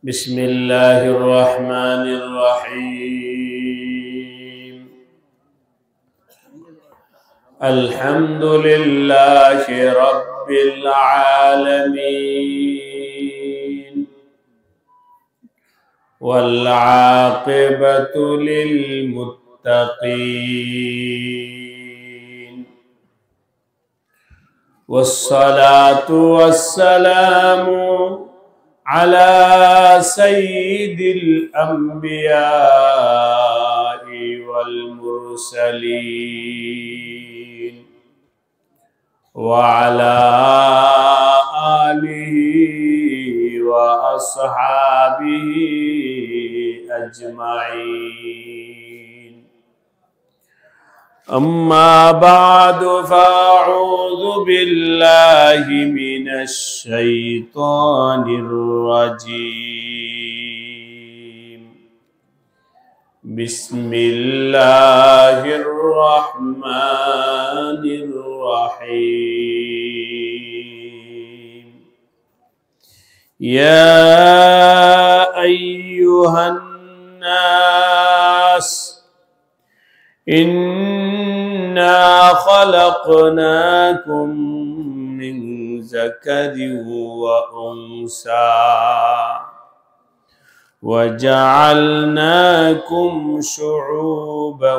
بسم الله الرحمن الرحيم الحمد لله رب العالمين والعاقبة للمتقين والصلاة والسلام على سيد الأنبياء والمرسلين وعلى آله وأصحابه أجمعين أما بعد فأعوذ بالله من الشيطان الرجيم بسم الله الرحمن الرحيم يا أيها الناس إنا خلقناكم من ذكر وأنثى وجعلناكم شعوبا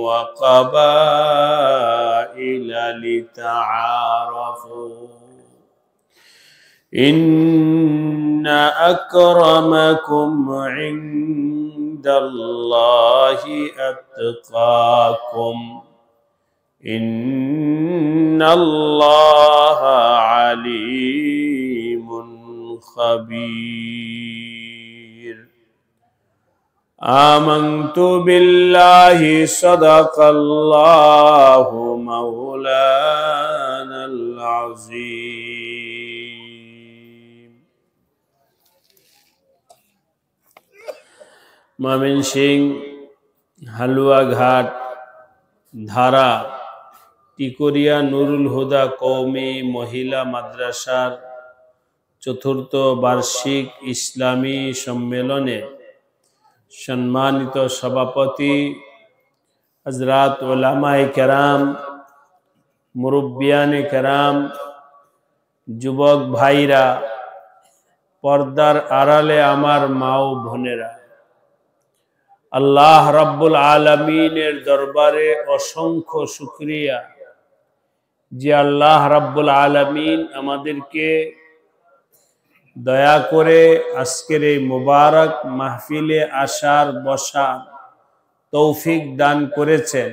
وقبائل لتعارفوا إن أكرمكم عند الله أتقاكم إن الله عليم خبير آمنت بالله صدق الله مولانا العظيم ময়মনসিংহ হালুয়াঘাট ধারা টিকরিয়া নুরুল হুদা কওমি মহিলা মাদ্রাসার চতুর্থ বার্ষিক ইসলামী সম্মেলনে সম্মানিত সভাপতি হযরত উলামায়ে কেরাম, মুরব্বিয়ানে কেরাম, যুবক ভাইরা, পর্দার আড়ালে আমার মা ও বোনেরা, আল্লাহ রাব্বুল আলামিনের দরবারে অসংখ্য শুকরিয়া যে আল্লাহ রাব্বুল আলামিন আমাদেরকে দয়া করে আজকের এই মুবারক মাহফিলে আসার বসার তৌফিক দান করেছেন।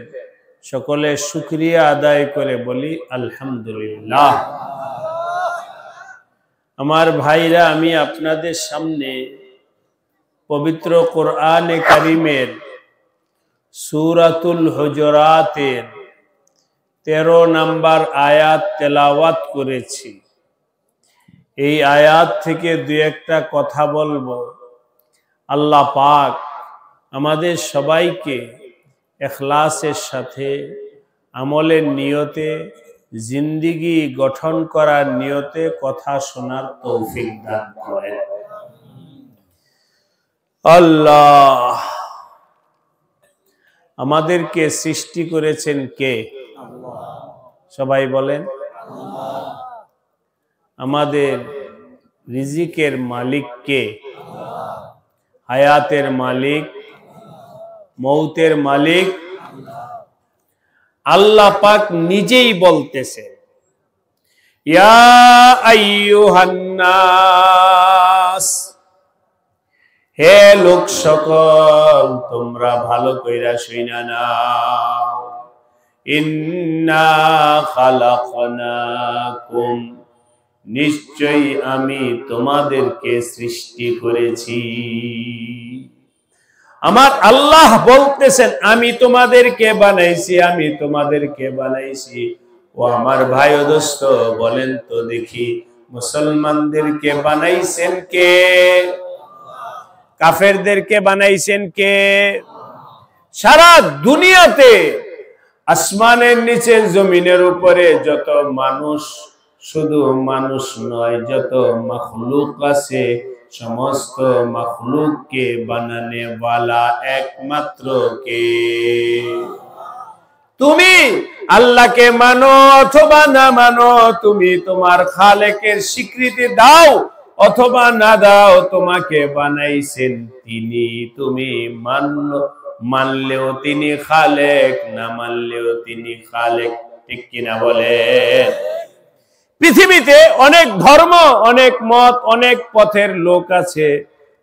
সকলে শুকরিয়া আদায় করে বলি আলহামদুলিল্লাহ। আমার ভাইরা, আমি আপনাদের সামনে পবিত্র কোরআনে কারিমের সূরাতুল হুজুরাতের 13 নম্বর আয়াত তেলাওয়াত করেছি। এই আয়াত থেকে দুই একটা কথা বলবো। আল্লাহ পাক আমাদের সবাইকে ইখলাসের সাথে আমলের নিয়তে জিন্দেগি গঠন করার নিয়তে কথা শোনার তৌফিক দান করেন। আল্লাহ আমাদেরকে সৃষ্টি করেছেন কে? সবাই বলেন আল্লাহ। আমাদের রিজিকের মালিক কে? হায়াতের মালিক, মৌতের মালিক আল্লাহ পাক নিজেই বলতেছে, ইয়া আইয়ুহান নাস, হে লোক সকল, তোমরা ভালো কইরা শুইনা নাও। ইন্না খালাকনাকুম, নিশ্চয়ই আমি তোমাদেরকে সৃষ্টি করেছি। আমার আল্লাহ বলতেছেন আমি তোমাদেরকে বানাইছি, আমি তোমাদেরকে বানাইছি। ও আমার ভাই ও দোস্ত, বলেন তো দেখি, মুসলমানদেরকে বানাইছেন কে? কাফেরদেরকে বানাইছেন কে? সারা দুনিয়াতে আসমানের নিচে জমিনের উপরে যত মানুষ শুধু মানুষ নয়, যত মখলুক আছে সমস্ত মখলুককে বানানে ওয়ালা একমাত্র কে? তুমি আল্লাহকে মানো অথবা না মানো, তুমি তোমার খালেকের স্বীকৃতি দাও অথবা না দাও, তোমাকে বানাইছেন তিনি, তুমি মানলেও তিনি খালেক, না মানলেও তিনি খালেক। ঠিক কিনা বলেন? পৃথিবীতে অনেক ধর্ম, অনেক মত, অনেক পথের লোক আছে।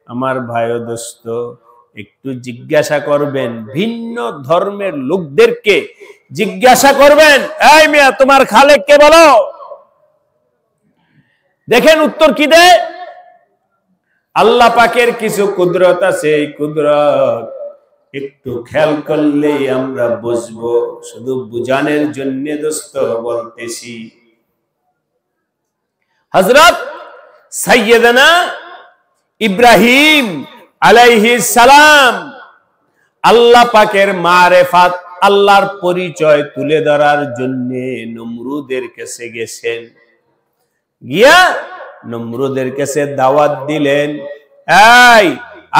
আমার ভাই ও দোস্ত, একটু জিজ্ঞাসা করবেন ভিন্ন ধর্মের লোকদেরকে, জিজ্ঞাসা করবেন, এই মিয়া তোমার খালেক কে বলো? দেখেন উত্তর কি দেয়। আল্লাহ পাকের কিছু কুদরত আছে, এই কুদরত একটু খেয়াল করলেই আমরা বুঝবো। শুধু বুঝানোর জন্য দোস্ত বলতেছি। হযরত সাইয়েদনা ইব্রাহিম আলাইহিস সালাম আল্লাহ পাকের মারেফাত, আল্লাহর পরিচয় তুলে ধরার জন্য নমরুদের কাছে গেছেন। গিয়া নমরুদের কাছে দাওয়াত দিলেন, এই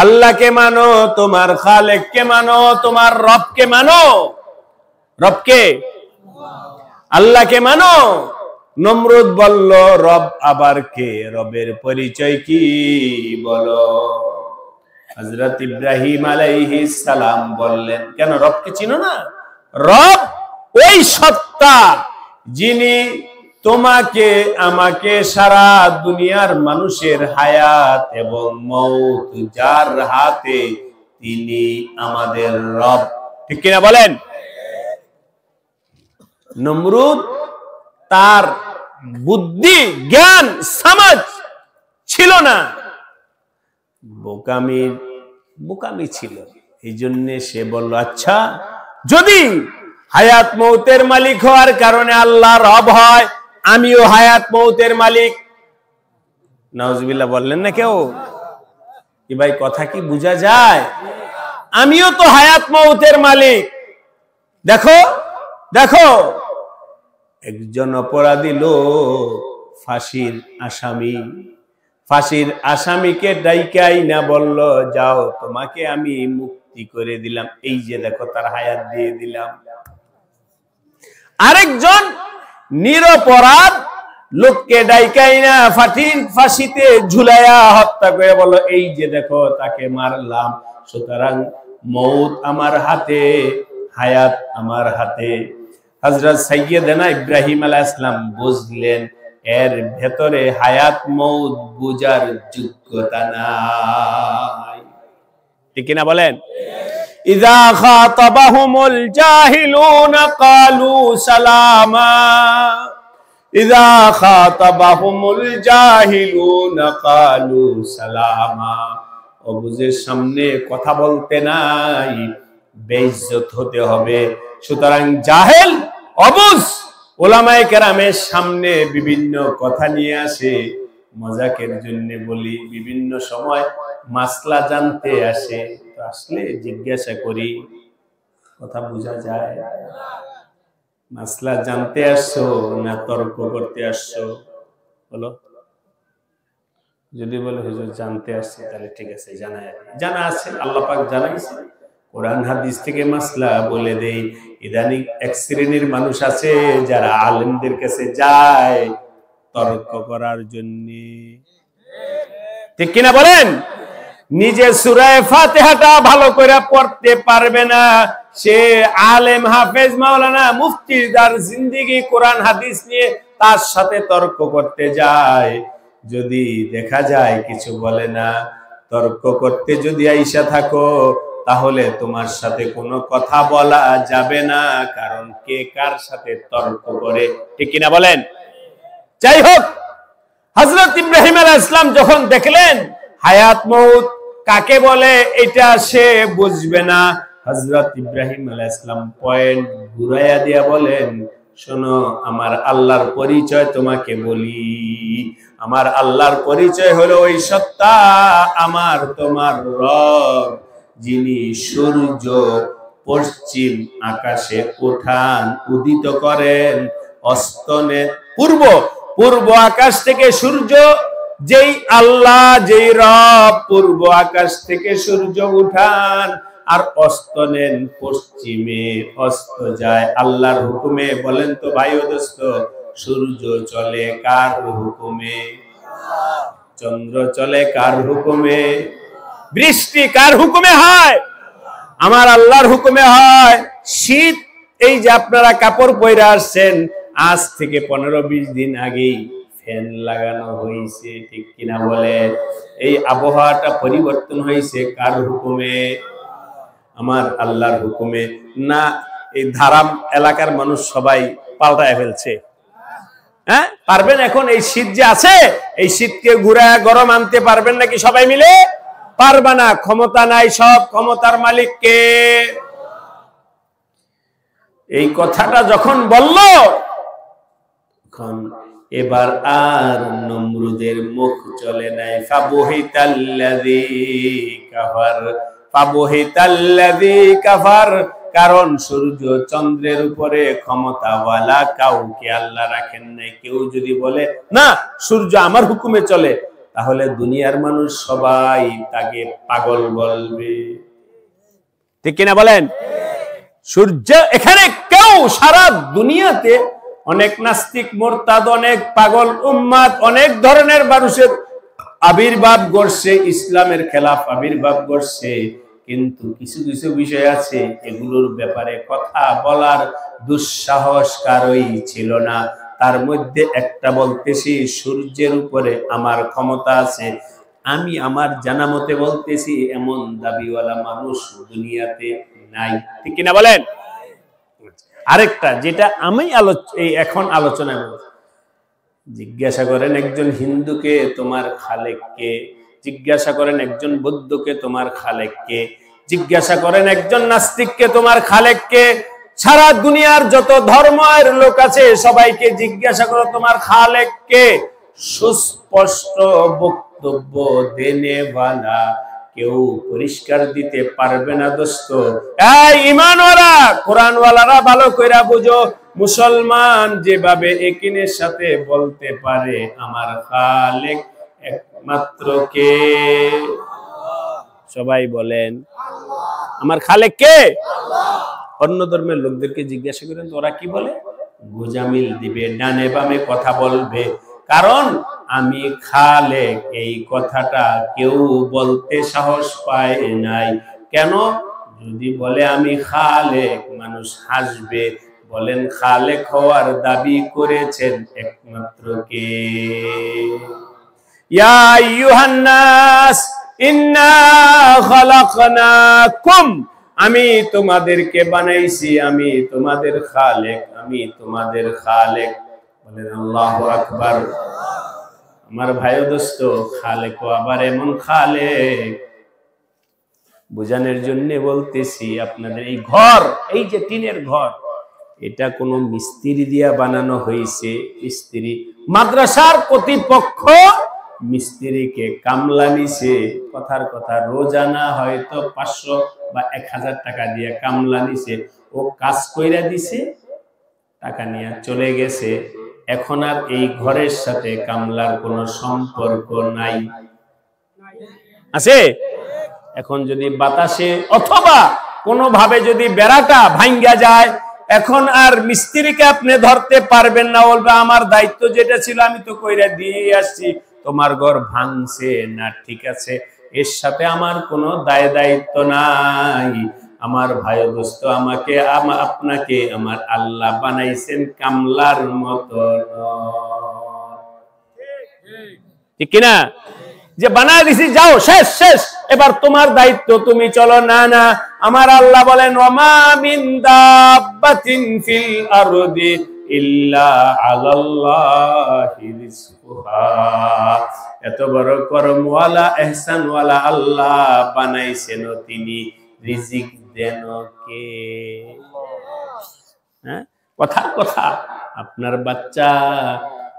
আল্লাহকে মানো, তোমার খালেককে মানো, তোমার রবকে মানো। রবকে? আল্লাহকে মানো। নমরুদ বলল, রব আবার কে? রবের পরিচয় কি বলো? হযরত ইব্রাহিম আলাইহিস সালাম বললেন, কেন রবকে চিনো না? রব ওই সত্তা যিনি তোমাকে আমাকে সারা দুনিয়ার মানুষের হায়াত এবং মওত যার হাতে, তিনি আমাদের রব। ঠিক কিনা বলেন? নমরুদ তার বুদ্ধি, জ্ঞান, সমাজ ছিল না, বোকামি ছিল। এই জন্য সে বলল, আচ্ছা যদি হায়াত মৌতের মালিক হওয়ার কারণে আল্লাহ রব হয়, আমিও হায়াত মৌতের মালিক। নাউজুবিল্লাহ বললেন না কেউ? কি ভাই কথা কি বোঝা যায়? আমিও তো হায়াত মৌতের মালিক। দেখো দেখো, একজন অপরাধী লোক, ফাঁসির আসামিকে ডাইকাই না বলল, যাও তোমাকে আমি মুক্তি করে দিলাম, এই যে দেখো তার হায়াত দিয়ে দিলাম। আরেকজন নিরপরাধ লোককে ডাইকাই না ফাঁসিতে ঝুলাইয়া হত্যা করে বলল, এই যে দেখো তাকে মারলাম। সুতরাং মওত আমার হাতে, হায়াত আমার হাতে। হযরত সাইয়েদনা ইব্রাহিম আলাইহিস সালাম বুঝলেন এর ভেতরে হায়াত মওত বুঝার যোগ্যতা নাই। ঠিক কিনা বলেন? ইযা খাতাবাহুমুল জাহিলুনা ক্বালু সালামা, ইযা খাতাবাহুমুল জাহিলুনা ক্বালু সালামা। অবুঝের সামনে কথা বলতে নাই, বেইজ্জত হতে হবে। সুতরাং জাহেল, অবুঝ ওলামায়ে কেরামের সামনে বিভিন্ন কথা নিয়ে আসে, মজাকের জন্য বলি, বিভিন্ন সময় মাসলা জানতে আসে, তো আসলে জিজ্ঞাসা করি, কথা বোঝা যায়? মাসলা জানতে আসছো না তর্ক করতে আসছো? বলো। যদি বলে হুজুর জানতে আসছে, তাহলে ঠিক আছে, জানা আছে, আল্লাহ পাক জানাইছে, কোরআন হাদিস থেকে মাসলা বলে দেই। ইদানিং এক শ্রেণীর মানুষ আছে যারা আলেমদের কাছে যায় তর্ক করার জন্য। ঠিক কিনা বলেন? নিজে সূরা ফাতিহাটা ভালো করে পড়তে পারবে না, সে আলেম, হাফেজ, মাওলানা, মুফতি যার জিন্দেগি কোরআন হাদিস নিয়ে, তার সাথে তর্ক করতে যায়। যদি দেখা যায় কিছু বলে না, তর্ক করতে যদি আইসা থাকো, তাহলে তোমার সাথে কোনো কথা বলা যাবে না, কারণ কে কার সাথে তর্ক করে। ঠিক কিনা বলেন? যাই হোক, হযরত ইব্রাহিম আলাইহিস সালাম যখন দেখলেন হায়াত মওত কাকে বলে এটা সে বুঝবে না, হযরত ইব্রাহিম আলাইহিস সালাম পয়েন্ট ঘুরাইয়া দিয়া বলেন, শোনো, আমার আল্লাহর পরিচয় তোমাকে বলি। আমার আল্লাহর পরিচয় হলো ওই সত্তা, আমার তোমার রব, যিনি সূর্য পশ্চিম আকাশে উঠান উদিত করেন, অস্তনে পূর্ব পূর্ব আকাশ থেকে সূর্য, যেই আল্লাহ যেই রব পূর্ব আকাশ থেকে সূর্য উঠান আর অস্ত নেন পশ্চিমে, অস্ত যায় আল্লাহর হুকুমে। বলেন তো ভাই ও দোস্ত, সূর্য চলে কার হুকুমে? চন্দ্র চলে কার হুকুমে? বৃষ্টি কার হুকুমে হয়? আমার আল্লাহর হুকুমে হয়। শীত, এই যে আপনারা কাপড় পরে আসছেন, আজ থেকে 15-20 দিন আগেই ফ্যান লাগানো হয়েছে, ঠিক কিনা বলে? এই আবহাওয়াটা পরিবর্তন হয়েছে কার হুকুমে? আমার আল্লাহর হুকুমে। না এই ধারাম এলাকার মানুষ সবাই পাল্টায় ফেলছে? হ্যাঁ, পারবেন? এখন এই শীত যে আছে, এই শীতকে ঘুরায় গরম আনতে পারবেন নাকি সবাই মিলে? পারবে না, ক্ষমতা নাই। সব ক্ষমতার মালিক কে? এই কথাটা যখন বলল, তখন এবার আর নমরুদের মুখ চলে নাই। ফাবহিতাল্লাযী কাফার, ফাবহিতাল্লাযী কাফার। কারণ সূর্য চন্দ্রের উপরে ক্ষমতাওয়ালা কাউকে আল্লাহ রাখেন নাই। কেউ যদি বলে না সূর্য আমার হুকুমে চলে, তাহলে দুনিয়ার মানুষ সবাই তাকে পাগল বলবে, ঠিক কিনা বলেন? সূর্য এখানে কেউ, সারা দুনিয়াতে অনেক নাস্তিক, মোরতাদ, অনেক পাগল উম্মাদ, অনেক ধরনের মানুষের আবির্ভাব ঘটছে, ইসলামের খেলাফ আবির্ভাব ঘটছে। কিন্তু কিছু কিছু বিষয় আছে, এগুলোর ব্যাপারে কথা বলার দুঃসাহস কারোই ছিল না। তার মধ্যে একটা বলতেছি, সূর্যের উপরে আমার ক্ষমতা আছে। আমি আমার জানা মতে বলতেছি, এমন দাবিওয়ালা মানুষ দুনিয়াতে নাই, ঠিক কিনা বলেন? আরেকটা যেটা আমি এখন আলোচনা করব, জিজ্ঞাসা করেন একজন হিন্দুকে তোমার খালেক কে, জিজ্ঞাসা করেন একজন বৌদ্ধকে তোমার খালেক কে, জিজ্ঞাসা করেন একজন নাস্তিককে তোমার খালেক কে। সারা দুনিয়ার যত ধর্মের লোক আছে সবাইকে জিজ্ঞাসা করো তোমার খালেক কে। সুস্পষ্ট বক্তব্য দেনেওয়ালা কেউ পরিষ্কার দিতে পারবে না দোস্ত। এই ঈমানওয়ালা, কোরআনওয়ালারা ভালো কইরা বুঝো, মুসলমান যেভাবে একিনের সাথে বলতে পারে আমার খালেক একমাত্র কে? সবাই বলেন আমার খালেক কে? অন্য ধর্মের লোকদেরকে জিজ্ঞাসা করেন তো ওরা কি বলে? গোজামিল দিবে, ডানে বামে কথা বলবে। কারণ আমি খালেক, এই কথাটা কেউ বলতে সাহস পায় নাই। কেন? যদি বলে আমি খালেক, মানুষ হাসবে। বলেন খালেক হওয়ার দাবি করেছেন একমাত্র কে? ইয়া আইয়ুহান নাস ইন্না খালাকনাকুম, আমি তোমাদেরকে বানাইছি, আমি তোমাদের খালেক, আমি তোমাদের খালেক। বলেন আল্লাহু আকবার। আমার ভাই ও দোস্ত, খালেক আবার এমন খালেক বোঝানোর জন্য বলতেছি। আপনাদের এই ঘর, এই যে টিনের ঘর, এটা কোনো মিস্ত্রি দিয়া বানানো হয়েছে? মিস্ত্রি, মাদ্রাসার কর্তৃপক্ষ মিস্ত্রিকে কামলা নিছে, কথার কথা রোজানা হয়তো 500 বা 1000 টাকা দিয়ে কামলা নিছে। ও কাজ কইরা দিছে, টাকা নিয়ে চলে গেছে। এখন আর এই ঘরের সাথে কামলার কোনো সম্পর্ক নাই, আছে? এখন যদি বাতাসে অথবা কোনোভাবে যদি বেড়াটা ভাঙ্গা যায়, এখন আর মিস্ত্রিকে আপনি ধরতে পারবেন না। বলবে আমার দায়িত্ব যেটা ছিল আমি তো কইরা দিয়ে আসছি, তোমার ঘর ভাঙছে না, ঠিক আছে, এর সাথে আমার কোনো দায় দায়িত্ব নাই। আমার ভাই দোস্ত, আমাকে আপনাকে আমার আল্লাহ বানাইছেন কামলার মতো, ঠিক কিনা? যে বানায় দিছি, যাও শেষ শেষ, এবার তোমার দায়িত্ব, তুমি চলো। না না, আমার আল্লাহ বলেন ওয়ামা মিন দাব্বাতিন ফিল আরদি ইল্লা আলাল্লাহি রিজকুহা। এত বড় করমওয়ালা, ইহসানওয়ালা আল্লাহ বানাইছেন, তিনি রিজিক দেন কে? হ্যাঁ, কথার কথা। আপনার বাচ্চা,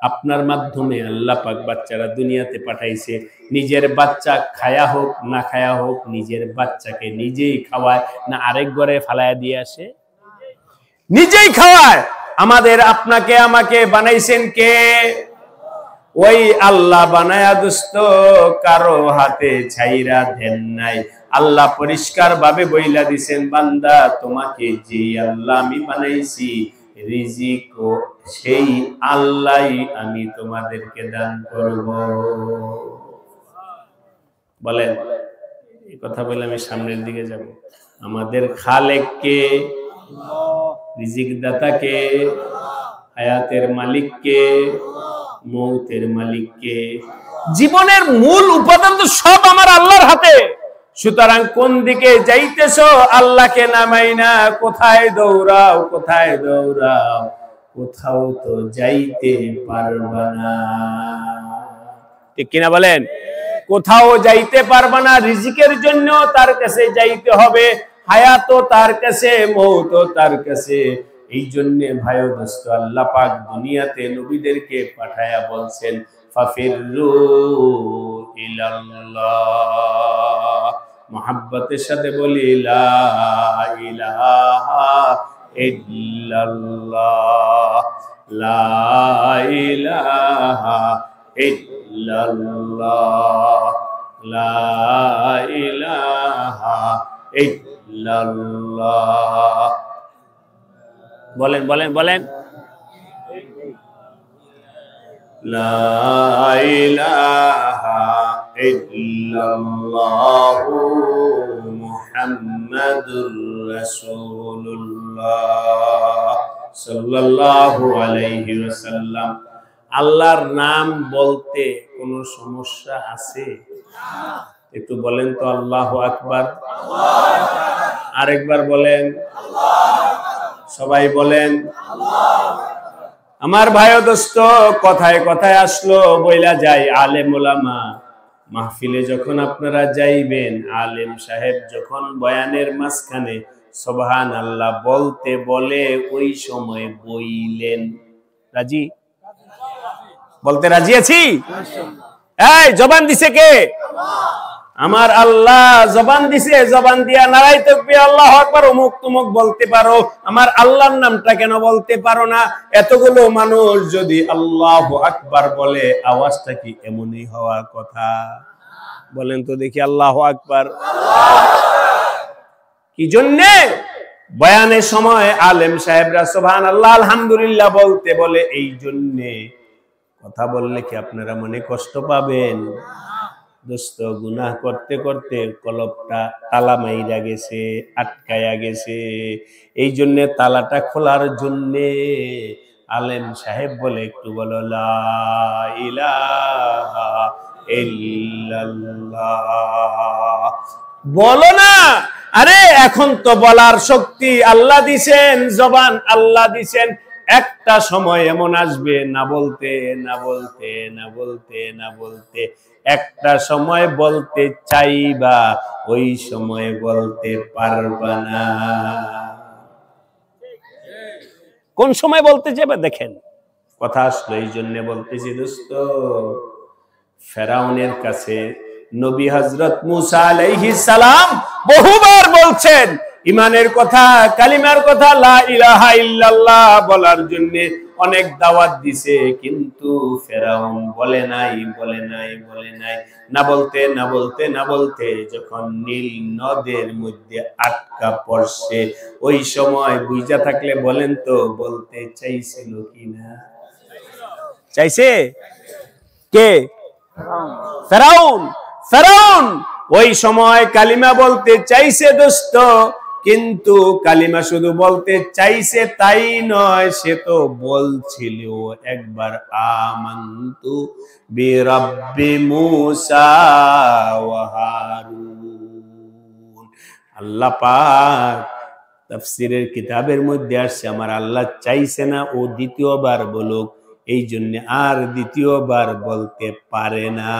আপনার মাধ্যমে আল্লাহ পাক বাচ্চারা দুনিয়াতে পাঠাইছে। নিজের বাচ্চা খায়া হোক না খায়া হোক, নিজের বাচ্চাকে নিজেই খাওয়ায়, না আরেক ঘরে ফালায়া দিয়ে আসে? নিজেই খাওয়ায়। আমাদের আপনাকে আমাকে বানাইছেন কে? ওই আল্লাহ বানায়া দোস্ত কারো হাতে ছাইরা দেন নাই। আল্লাহ পরিষ্কার ভাবে বইলা দিছেন, বান্দা তোমাকে যে আল্লাহ আমি বানাইছি, রিজিক ও সেই আল্লাহই আমি তোমাদেরকে দান করব। বলেন, এই কথা বলে আমি সামনের দিকে যাব। আমাদের খালেক কে? রিজিক দাতা কে? হায়াতের মালিক কে? মৌতের মালিক কে? জীবনের মূল উপাদান তো সব আমার আল্লাহর হাতে। সুতরাং কোন দিকে যাইতেছো আল্লাহকে নামাই না, কোথায় দৌড়াও কোথায় দৌড়াও, কোথাও তো যাইতে পারবা না। ঠিক কিনা বলেন? কোথাও যাইতে পারবা না। রিজিকের জন্য তার কাছে যাইতে হবে, হায়াতও তার কাছে, মৌতও তার কাছে। এই জন্য ভাই ও দোস্ত, আল্লাহ পাক দুনিয়াতে নবীদেরকে পাঠায়া বলছেন, ফাফিরু ইলাল্লাহ। মুহাব্বতের সাথে বলি লা ইলাহা ইল্লাল্লাহ, লা ইলাহা ইল্লাল্লাহ, লা ইলাহা ইল্লাল্লাহ। বলেন বলেন বলেন, লা ইলাহা ইল্লাল্লাহু মুহাম্মাদুর রাসূলুল্লাহ সাল্লাল্লাহু আলাইহি ওয়াসাল্লাম। আল্লাহর নাম বলতে কোনো সমস্যা আছে? একটু বলেন তো আল্লাহু আকবার। আরেকবার বলেন, সবাই বলেন। আমার ভাই ও দোস্ত, কথায় কথায় আসলো বইলা যায়, আলেম ওলামা মাহফিলে যখন আপনারা যাইবেন, আলেম সাহেব যখন বয়ানের মাঝখানে সুবহানাল্লাহ বলতে বলে, ওই সময় বইলেন। রাজি? বলতে রাজি আছি? এই জবান দিছে কে? আমার আল্লাহ জবান দিছে। জবান দিয়া নারাই তাকবীর, আল্লাহু আকবার, অমুক তুমুক বলতে পারো, আমার আল্লাহর নামটা কেন বলতে পারো না? এতগুলো মানুষ যদি আল্লাহু আকবার বলে, আওয়াজটা কি এমনই হওয়ার কথা? বলেন তো দেখি আল্লাহু আকবার। কি জন্যে? বয়ানের সময় আলেম সাহেবরা সুবহানাল্লাহ আলহামদুলিল্লাহ বলতে বলে। এই জন্যে কথা বললে কি আপনারা মনে কষ্ট পাবেন? দোস্ত, গুনাহ করতে করতে কলবটা তালা মাইরা গেছে, আটকায়া গেছে। এই জন্য তালাটা খোলার জন্য আলেম সাহেব বলে, একটু বলো লা ইলাহা ইল্লাল্লাহ। বলো না। আরে এখন তো বলার শক্তি আল্লাহ দিছেন, জবান আল্লাহ দিছেন। একটা সময় এমন আসবে, না বলতে না বলতে না বলতে না বলতে একটা সময় বলতে চাইবা, ওই সময় বলতে পারবা না। কোন সময় বলতে চাইবা? দেখেন, কথা আসলো এই জন্য বলতেছি দোস্ত। ফেরাউনের কাছে নবী হযরত মুসা আলাইহিস সালাম বহুবার বলছেন ইমানের কথা, কালিমার কথা, লা ইলাহা ইল্লাল্লাহ বলার জন্য অনেক দাওয়াত দিছে, কিন্তু ফেরাউন বলে নাই বলে নাই বলে নাই। না বলতে না বলতে না বলতে যখন নীল নদের মধ্যে আটকা পড়ছে, ওই সময় বুঝা থাকলে বলেন তো, বলতে চাইছিল কিনা? চাইছে কে? ফেরাউন। ফেরাউন ওই সময় কালিমা বলতে চাইছে দোস্ত, কিন্তু কালিমা শুধু বলতে চাইছে তাই নয়, সে তো বলছিল একবার আমানতু বিরাব্বি মুসা ওয়া হারুন। আল্লাহ পাক তাফসীরের কিতাবের মধ্যে আসছে, আমার আল্লাহ চাইছে না ও দ্বিতীয়বার বলুক, এই জন্য আর দ্বিতীয়বার বলতে পারে না।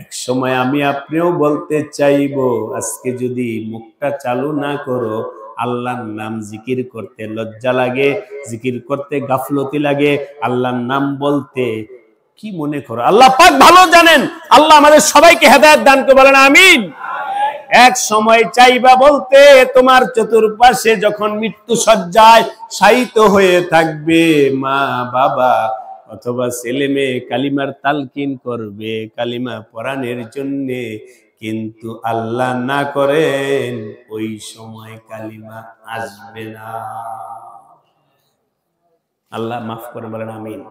এক সময় আমি আপনিও বলতে চাইবো, আজকে যদি মুখটা চালু না করো, আল্লাহর নাম জিকির করতে লজ্জা লাগে, জিকির করতে গাফলতি লাগে, আল্লাহর নাম বলতে কি মনে করো? আল্লাহ পাক ভালো জানেন। আল্লাহ আমাদের সবাইকে হেদায়েত দান করে, বলেন আমিন। এক সময় চাইবা বলতে, তোমার চতুর্পাশে যখন মৃত্যু সজ্জায় শায়িত হয়ে থাকবে মা বাবা, অথবা ছেলে মেয়ে কালিমার তালকিন করবে কালিমা পড়ানোর জন্য, কিন্তু আল্লাহ না করেন ওই সময় কালিমা আসবে না। আল্লাহ মাফ করে বলেন আমিন।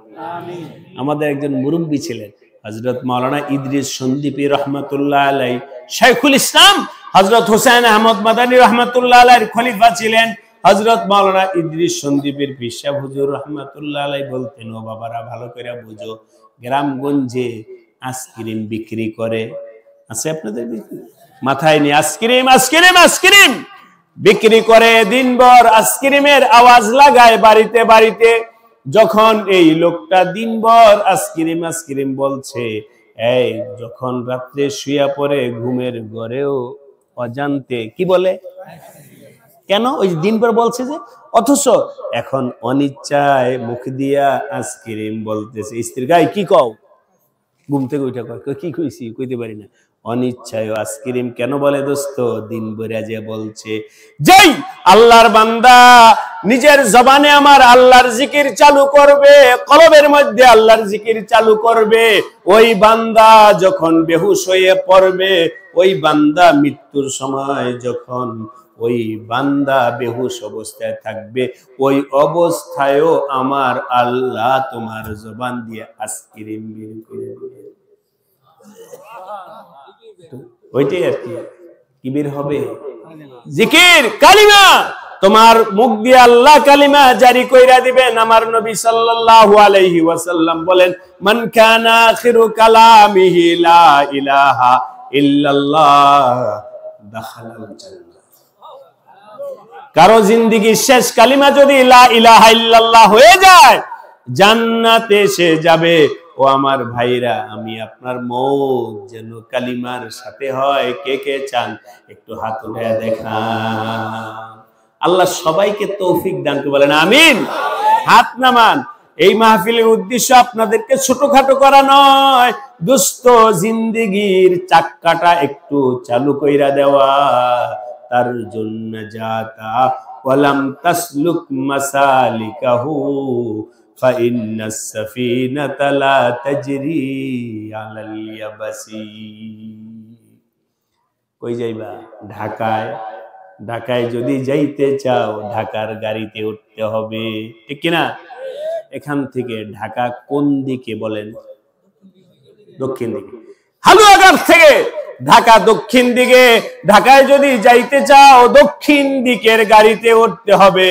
আমাদের একজন মুরব্বী ছিলেন হযরত মাওলানা ইদ্রিস সন্দীপী রহমাতুল্লাহ আলাই, শাইখুল ইসলাম হযরত হোসেন আহমদ মাদানী রহমাতুল্লাহ আলাইর খলিফা ছিলেন। হযরত মাওলানা ইদ্রিস সন্দীপের পীর সাহেব হুজুর রহমাতুল্লাহ আলাই বলতেন, ও বাবারা ভালো করে বুঝো, গ্রামগঞ্জে আইসক্রিম বিক্রি করে, আছে আপনাদের মাথায় নিয়ে আইসক্রিম আইসক্রিম আইসক্রিম বিক্রি করে, দিনভর আইসক্রিমের আওয়াজ লাগায় বাড়িতে বাড়িতে। যখন এই লোকটা দিনভর আইসক্রিম আইসক্রিম বলছে, এই যখন রাত্রে শুয়া পড়ে ঘুমের ঘরেও অজান্তে কি বলে, কেন ওই দিনভর বলছে যে, অথচ এখন অনিচ্ছায় মুখ দিয়া আইসক্রিম বলতেছে। স্ত্রীর গায়ে কি কও, ঘুম থেকে উঠে কয়, কি কইছি কইতে পারি না, অনিচ্ছায় আইসক্রিম কেন বলে দোস্ত, দিন ভরে যে বলছে। যেই আল্লাহর বান্দা নিজের জবানে আমার আল্লাহর জিকির চালু করবে, কলবের মধ্যে আল্লাহর জিকির চালু করবে, ওই বান্দা যখন বেহুশ হয়ে পড়বে, ওই বান্দা মৃত্যুর সময় যখন ওই বান্দা বেহুশ অবস্থায় থাকবে, ওই অবস্থায়ও আমার আল্লাহ তোমার জবান দিয়ে আইসক্রিম বের করে দিবে। ওইটাই আর কি বের হবে, জিকির কালিমা। তোমার মুখ দিয়ে আল্লাহ কালিমা জারি কইরা দিবেন। আমার নবী সাল্লাল্লাহু আলাইহি ওয়াসাল্লাম বলেন, মান কানা আখিরু কালামিহি লা ইলাহা ইল্লাল্লাহ দাখালাল জান্নাহ। কারো জিন্দেগির শেষ কালিমা যদি লা ইলাহা ইল্লাল্লাহ হয়ে যায়, জান্নাতে সে যাবে। ও আমার ভাইরা, আমি আপনার মৌত যেন কালিমার সাথে হয়, কে কে চান একটু হাত উঠায় দেখান। আল্লাহ সবাইকে তৌফিক দান করে বলেন আমিন। হাত নামান। এই মাহফিলের উদ্দেশ্য আপনাদেরকে ছোটখাটো করা নয়, দুস্থ জিন্দেগির চাক্কাটা একটু চালু কইরা দেওয়া। তার জন্য যাতা ওয়ালাম তাসলুক মাসালিকাহু فإن السفينة لا تجري على اليابس। কই যাইবা? ঢাকায়। ঢাকায় যদি যাইতে চাও ঢাকার গাড়িতে উঠতে হবে, ঠিক কিনা? এখান থেকে ঢাকা কোন দিকে বলেন? দক্ষিণ দিকে। হালুয়াঘাট থেকে ঢাকা দক্ষিণ দিকে। ঢাকায় যদি যাইতে চাও দক্ষিণ দিকের গাড়িতে উঠতে হবে।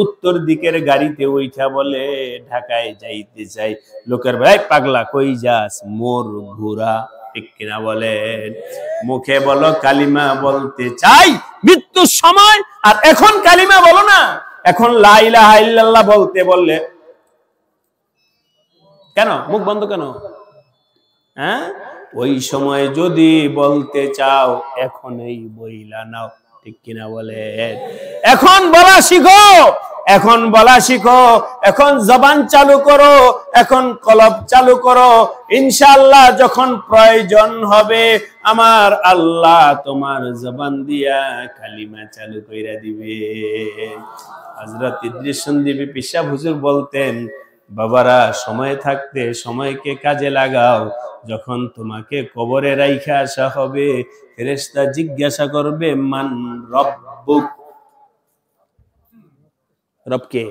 উত্তর দিকের গাড়িতে ওইটা বলে ঢাকায় যাইতে চাই। লোকের ভাই পাগলা কই যাস? মোর ঘোরা, ঠিক কিনা বলেন? মুখে বলো কালিমা বলতে চাই মৃত্যুর সময়, আর এখন কালিমা বলো না। এখন লা ইলাহা ইল্লাল্লাহ বলতে বললে কেন মুখ বন্ধ কেন? হ্যাঁ, ওই সময় যদি বলতে চাও এখনই বইলা নাও, ঠিক কিনা বলেন? এখন বলা শিখো, এখন বলা শিখো, এখন জবান চালু করো, এখন কলব চালু করো। ইনশাআল্লাহ যখন প্রয়োজন হবে আমার আল্লাহ তোমার জবান দিয়া কালিমা চালু কইরা দিবে। হযরত ইদ্রিস সন্দীপী পীর সাহেব হুজুর বলতেন, বাবারা সময় থাকতে সময়কে কাজে লাগাও। যখন তোমাকে কবরে রাইখা আসা হবে, ফেরেশতা জিজ্ঞাসা করবে মান রব্বুক, রবকে?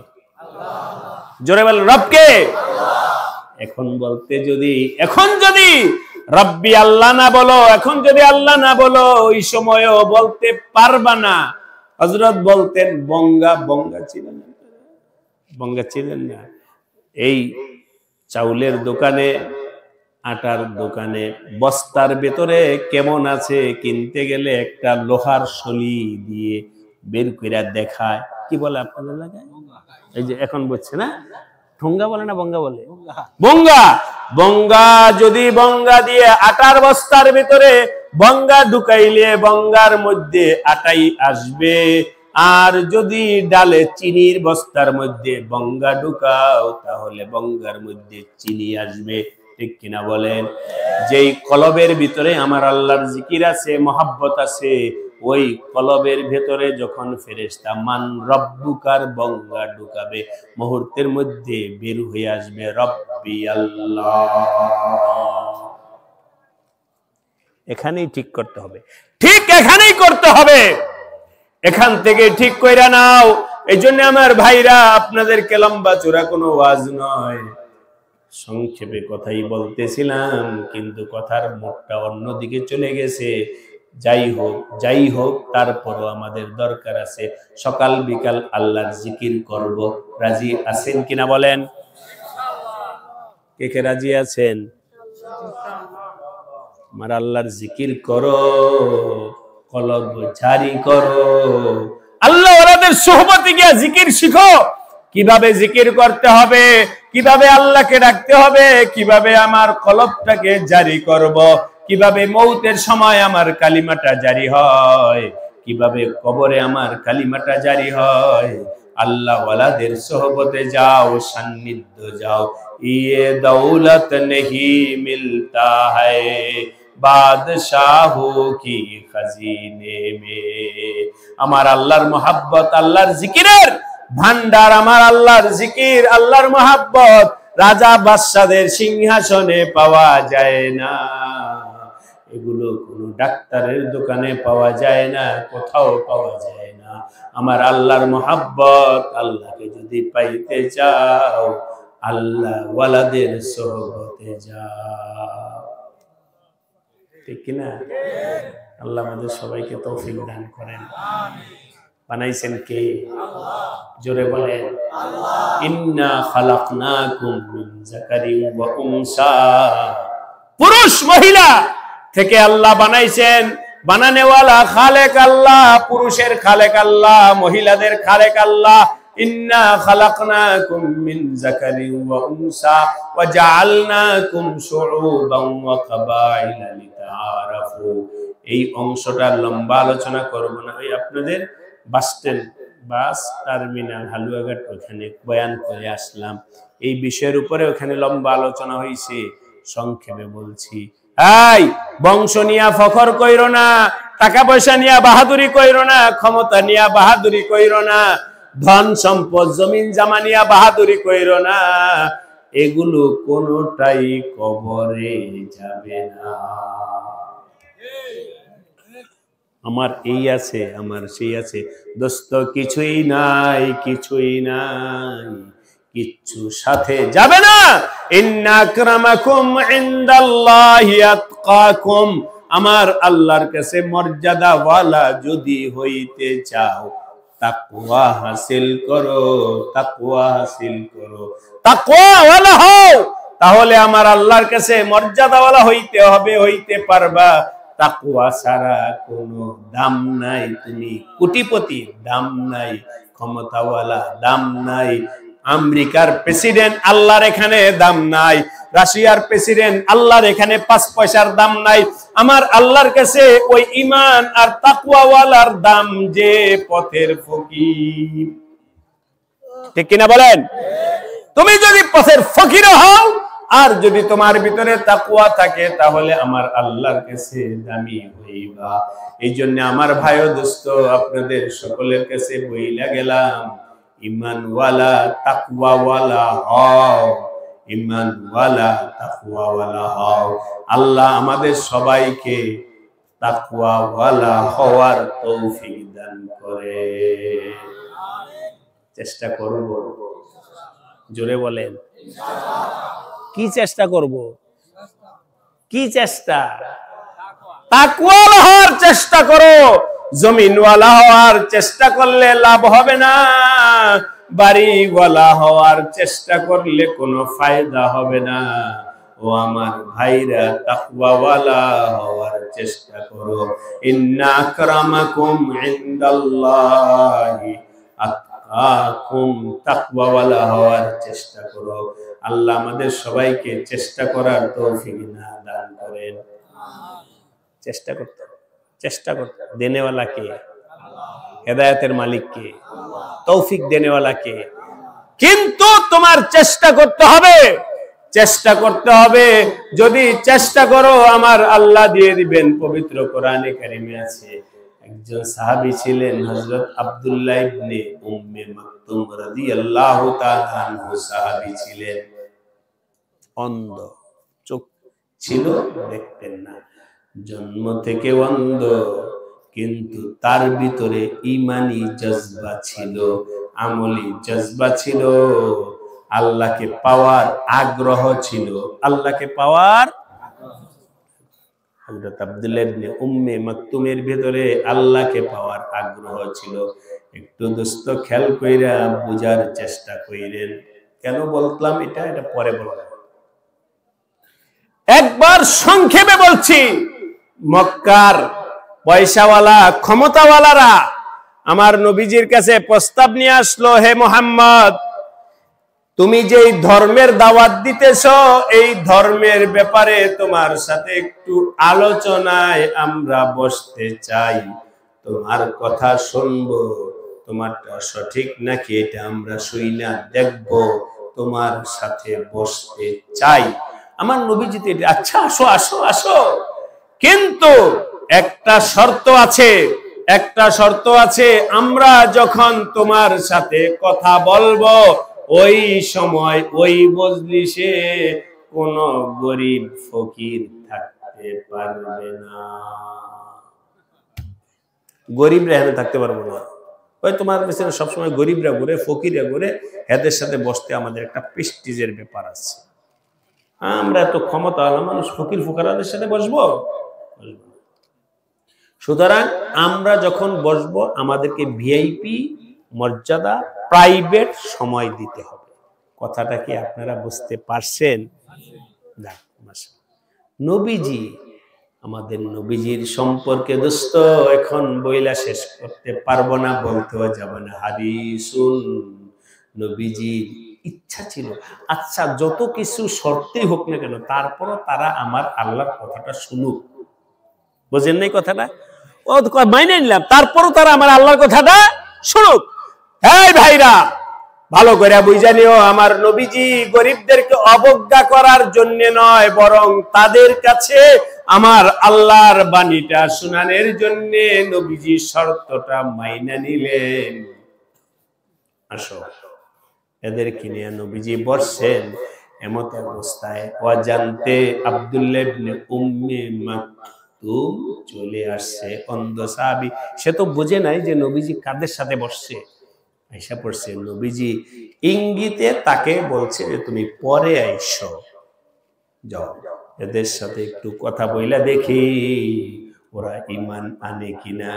জোরে বল রবকে। এখন বলতে যদি এখন যদি রব্বি আল্লাহ না বলো, এখন যদি আল্লাহ না বলো, ওই সময়ও বলতে পারবা না। হযরত বলতেন বঙ্গা, বঙ্গা ছিলেন, বঙ্গা ছিলেন না? এই চাউলের দোকানে, আটার দোকানে বস্তার ভেতরে কেমন আছে কিনতে গেলে একটা লোহার শলি দিয়ে বের কইরা দেখায়। কি বলে আপনাদের এলাকায়? এই যে এখন বলছে না, ঠোঙ্গা বলে না বঙ্গা বলে? বঙ্গা। বঙ্গা যদি বঙ্গা দিয়ে আটার বস্তার ভিতরে বঙ্গা ঢুকাইলে বঙ্গার মধ্যে আটাই আসবে। আর যদি ডালে চিনির বস্তার মধ্যে বঙ্গা ঢুকাও তাহলে বঙ্গার মধ্যে চিনি আসবে, ঠিক কিনা বলেন? যেই কলবের ভিতরে আমার আল্লাহর জিকির আছে, মহাব্বত আছে, ওই কলবের ভেতরে যখন ফেরেশতা মান রব্বুকার বঙ্গা ঢুকাবে, মুহূর্তের মধ্যে বের হয়ে আসবে রব্বি আল্লাহ। এখানেই ঠিক করতে হবে, ঠিক এখানেই করতে হবে, এখান থেকে ঠিক কইরা নাও। এই জন্য আমার ভাইরা, আপনাদেরকে লম্বা চূড়া কোনো ওয়াজ নয়, সংক্ষেপে কথাই বলতেছিলাম, কিন্তু কথার মুখটা অন্যদিকে চলে গেছে। যাই হোক, তারপরও আমাদের দরকার আছে সকাল বিকাল আল্লাহর জিকির করব। রাজি আছেন কিনা বলেন? কে কে রাজি আছেন? আমার আল্লাহর জিকির করো, কলব জারি করো, আল্লাহ ওয়ালাদের সোহবতে গিয়া জিকির শিখো। কিভাবে জিকির করতে হবে, কিভাবে আল্লাহকে ডাকতে হবে, কিভাবে আমার কলবটাকে জারি করব, কিভাবে মৌতের সময় আমার কালিমাটা জারি হয়, কিভাবে কবরে আমার কালিমাটা জারি হয়। আল্লাহ ওয়ালাদের সোহবতে যাও, সান্নিধ্য যাও। ये दौलत नहीं मिलता है बादशाहों की खजीने में। আমার আল্লাহর মহব্বত, আল্লাহর জিকিরের ভান্ডার, আমার আল্লাহর জিকির, আল্লাহর মহব্বত রাজা বাদশাদের সিংহাসনে পাওয়া যায় না। এগুলো কোনো ডাক্তারের দোকানে পাওয়া যায় না, কোথাও পাওয়া যায় না। আমার আল্লাহর মহব্বত, আল্লাহকে যদি পাইতে চাও, আল্লাহ ওয়ালাদের সোহবতে যাও। ঠিক কিনা? আল্লাহ আমাদের সবাইকে তৌফিক দান করেন। বানাইছেন কে? জোরে বলেন আল্লাহ। ইন্না খালাকনাকুম মিন যাকারিন ওয়া উনসা, পুরুষ মহিলা থেকে আল্লাহ বানাইছেন। বানানেওয়ালা খালেক আল্লাহ, পুরুষের খালেক আল্লাহ, মহিলাদের খালেক আল্লাহ। ইন্না খালাকনাকুম মিন যাকারিন ওয়া উনসা ওয়া জাআলনাকুম শুউবান ওয়া কাবাইলা লিতাআরাফু। এই অংশটা লম্বা আলোচনা করব না, ওই আপনাদের বাস টার্মিনাল হালুয়াঘাট ওখানে বয়ান করে আসলাম। এই বিষয়ের উপরে ওখানে লম্বা আলোচনা হয়েছে, সংক্ষেপে বলছি। এই বংশ নিয়া ফখর কইরো না, টাকা পয়সা নিয়া বাহাদুরি কইরো না, ক্ষমতা নিয়া বাহাদুরি কইরো না, ধন সম্পদ জমিন জামা নিয়া বাহাদুরি কইরো না। এগুলো কোনটাই কবরে যাবে না। আমার এই আছে, আমার সেই আছে, দোস্ত কিছুই নাই, কিছুই নাই, কিচ্ছু সাথে যাবে না। ইন্না আকরামাকুম ইনদাল্লাহি আতকাকুম, আমার আল্লাহর কাছে মর্যাদা ওয়ালা যদি হইতে চাও, তাকওয়া হাসিল করো, তাকওয়া হাসিল করো, তাকওয়া ওয়ালা হও, তাহলে আমার আল্লাহর কাছে মর্যাদা ওয়ালা হইতে হবে, হইতে পারবা। তাকওয়া ছাড়া কোনো দাম নাই। তুমি কোটিপতি, দাম নাই। ক্ষমতাওয়ালা, দাম নাই। আমেরিকার প্রেসিডেন্ট, আল্লাহর এখানে দাম নাই। রাশিয়ার প্রেসিডেন্ট, আল্লাহর এখানে 5 পয়সার দাম নাই। আমার আল্লাহর কাছে ওই ঈমান আর তাকওয়াওয়ালার দাম যে পথের ফকির। ঠিক কিনা বলেন? তুমি যদি পথের ফকির হও আর যদি তোমার ভিতরে তাকওয়া থাকে, তাহলে আমার আল্লাহর কাছে দামি হইবা। এই জন্য আমার ভাই ও দোস্ত, আপনাদের সকলের কাছে বইলা গেলাম, ঈমানওয়ালা তাকওয়াওয়ালা হও, ঈমানওয়ালা তাকওয়াওয়ালা হও। আল্লাহ আমাদের সবাইকে তাকওয়াওয়ালা হওয়ার তৌফিক দান করে। চেষ্টা করব, জোরে বলেন কি চেষ্টা করব? কি চেষ্টা? তাকওয়াওয়ালা হওয়ার চেষ্টা করো। জমিনওয়ালা হওয়ার চেষ্টা করলে লাভ হবে না, বাড়িওয়ালা হওয়ার চেষ্টা করলে কোনো ফায়দা হবে না। ও আমার ভাইরা, তাকওয়াওয়ালা হওয়ার চেষ্টা করো। ইন্না আকরামাকুম ইনদাল্লাহি আতকাকুম, তাকওয়াওয়ালা হওয়ার চেষ্টা করো। আল্লাহ আমাদের সবাইকে চেষ্টা করার তৌফিক দান করেন। চেষ্টা করতে, চেষ্টা করতে দেনেওয়ালা কে? হেদায়েতের মালিক কে? তৌফিক দেনেওয়ালা কে? কিন্তু তোমার চেষ্টা করতে হবে, চেষ্টা করতে হবে। যদি চেষ্টা করো, আমার আল্লাহ দিয়ে দিবেন। পবিত্র কোরআনে কারিমে আছে, একজন সাহাবী ছিলেন হযরত আব্দুল্লাহ ইবনে উম্মে মাকতুম রাদিয়াল্লাহু তাআলা আনহু, সাহাবী ছিলেন, অন্ধ, চোখ ছিল, দেখতেন না, জন্ম থেকে অন্ধ, কিন্তু তার ভিতরে ঈমানি জজবা ছিল, আমলি জজবা ছিল, আল্লাহকে পাওয়ার আগ্রহ ছিল, আল্লাহকে পাওয়ার। হযরত আব্দুল্লাহ ইবনে উম্মে মাকতুমের ভিতরে আল্লাহকে পাওয়ার আগ্রহ ছিল। একটু দোস্ত খেয়াল কইরা বুঝার চেষ্টা কইরেন। কেন বললাম এটা পরে বলবো। একবার সংক্ষেপে বলছি, মক্কার পয়সাওয়ালা ক্ষমতাওয়ালারা আমার নবীজির কাছে প্রস্তাব নিয়ে আসলো, হে মুহাম্মদ, তুমি যেই ধর্মের দাওয়াত দিতেছ, এই ধর্মের ব্যাপারে তোমার সাথে একটু আলোচনায় আমরা বসতে চাই, তোমার কথা শুনবো, তোমারটা সঠিক নাকি এটা আমরা শুইনা দেখব, তোমার সাথে বসতে চাই। আমার নবীজি তো আচ্ছা আসো আসো আসো, কিন্তু একটা শর্ত আছে, একটা শর্ত আছে, আমরা যখন তোমার সাথে কথা বলবো ওই সময় ওই মজলিসে কোন গরিব ফকির থাকতে পারবে না, গরিবরা এখানে থাকতে পারবো না। ওই তোমার পেছনে সবসময় গরিবরা ঘুরে, ফকিররা ঘুরে, এদের সাথে বসতে আমাদের একটা প্রেস্টিজের ব্যাপার আছে। আমরা এত ক্ষমতাওয়ালা মানুষ, ফকির ফুকারাদের সাথে বসবো? সুতরাং আমরা যখন বসবো আমাদেরকে ভিআইপি মর্যাদা, প্রাইভেট সময় দিতে হবে। কথাটা কি আপনারা বুঝতে পারছেন? নবীজি, আমাদের নবীজির সম্পর্কে দোস্ত এখন বইলা শেষ করতে পারবো না, বলতেও যাব না। হাদিসুন, নবীজির ইচ্ছা ছিল, আচ্ছা যত কিছু শর্তেই হোক না কেন, তারপরও তারা আমার আল্লাহর কথাটা শুনুক। বুঝেন নাই কথাটা? ও মাইনে নিলাম, তারপরও তারা আমার আল্লাহর কথাটা শুনুক। এই ভাইরা, ভালো করে বুঝা নিও, আমার নবীজি গরিবদেরকে অবজ্ঞা করার জন্য নয়, বরং তাদের কাছে আমার আল্লাহর বাণীটা শোনানোর জন্য নবীজি শর্তটা মাইনা নিলেন। আসো, এদেরকে নিয়ে নবীজি বসছেন। এমত অবস্থায় অজান্তে আব্দুল্লাহ ইবনে উম্মে মাকতুম চলে আসছে, অন্ধ সাহাবী। সে তো বুঝে নাই যে নবীজি কাদের সাথে বসছে। আইসা পড়ছে, নবীজি ইঙ্গিতে তাকে বলছে যে তুমি পরে আইসো, যাও এদের সাথে একটু কথা বইলা দেখি ওরা ঈমান আনে কিনা।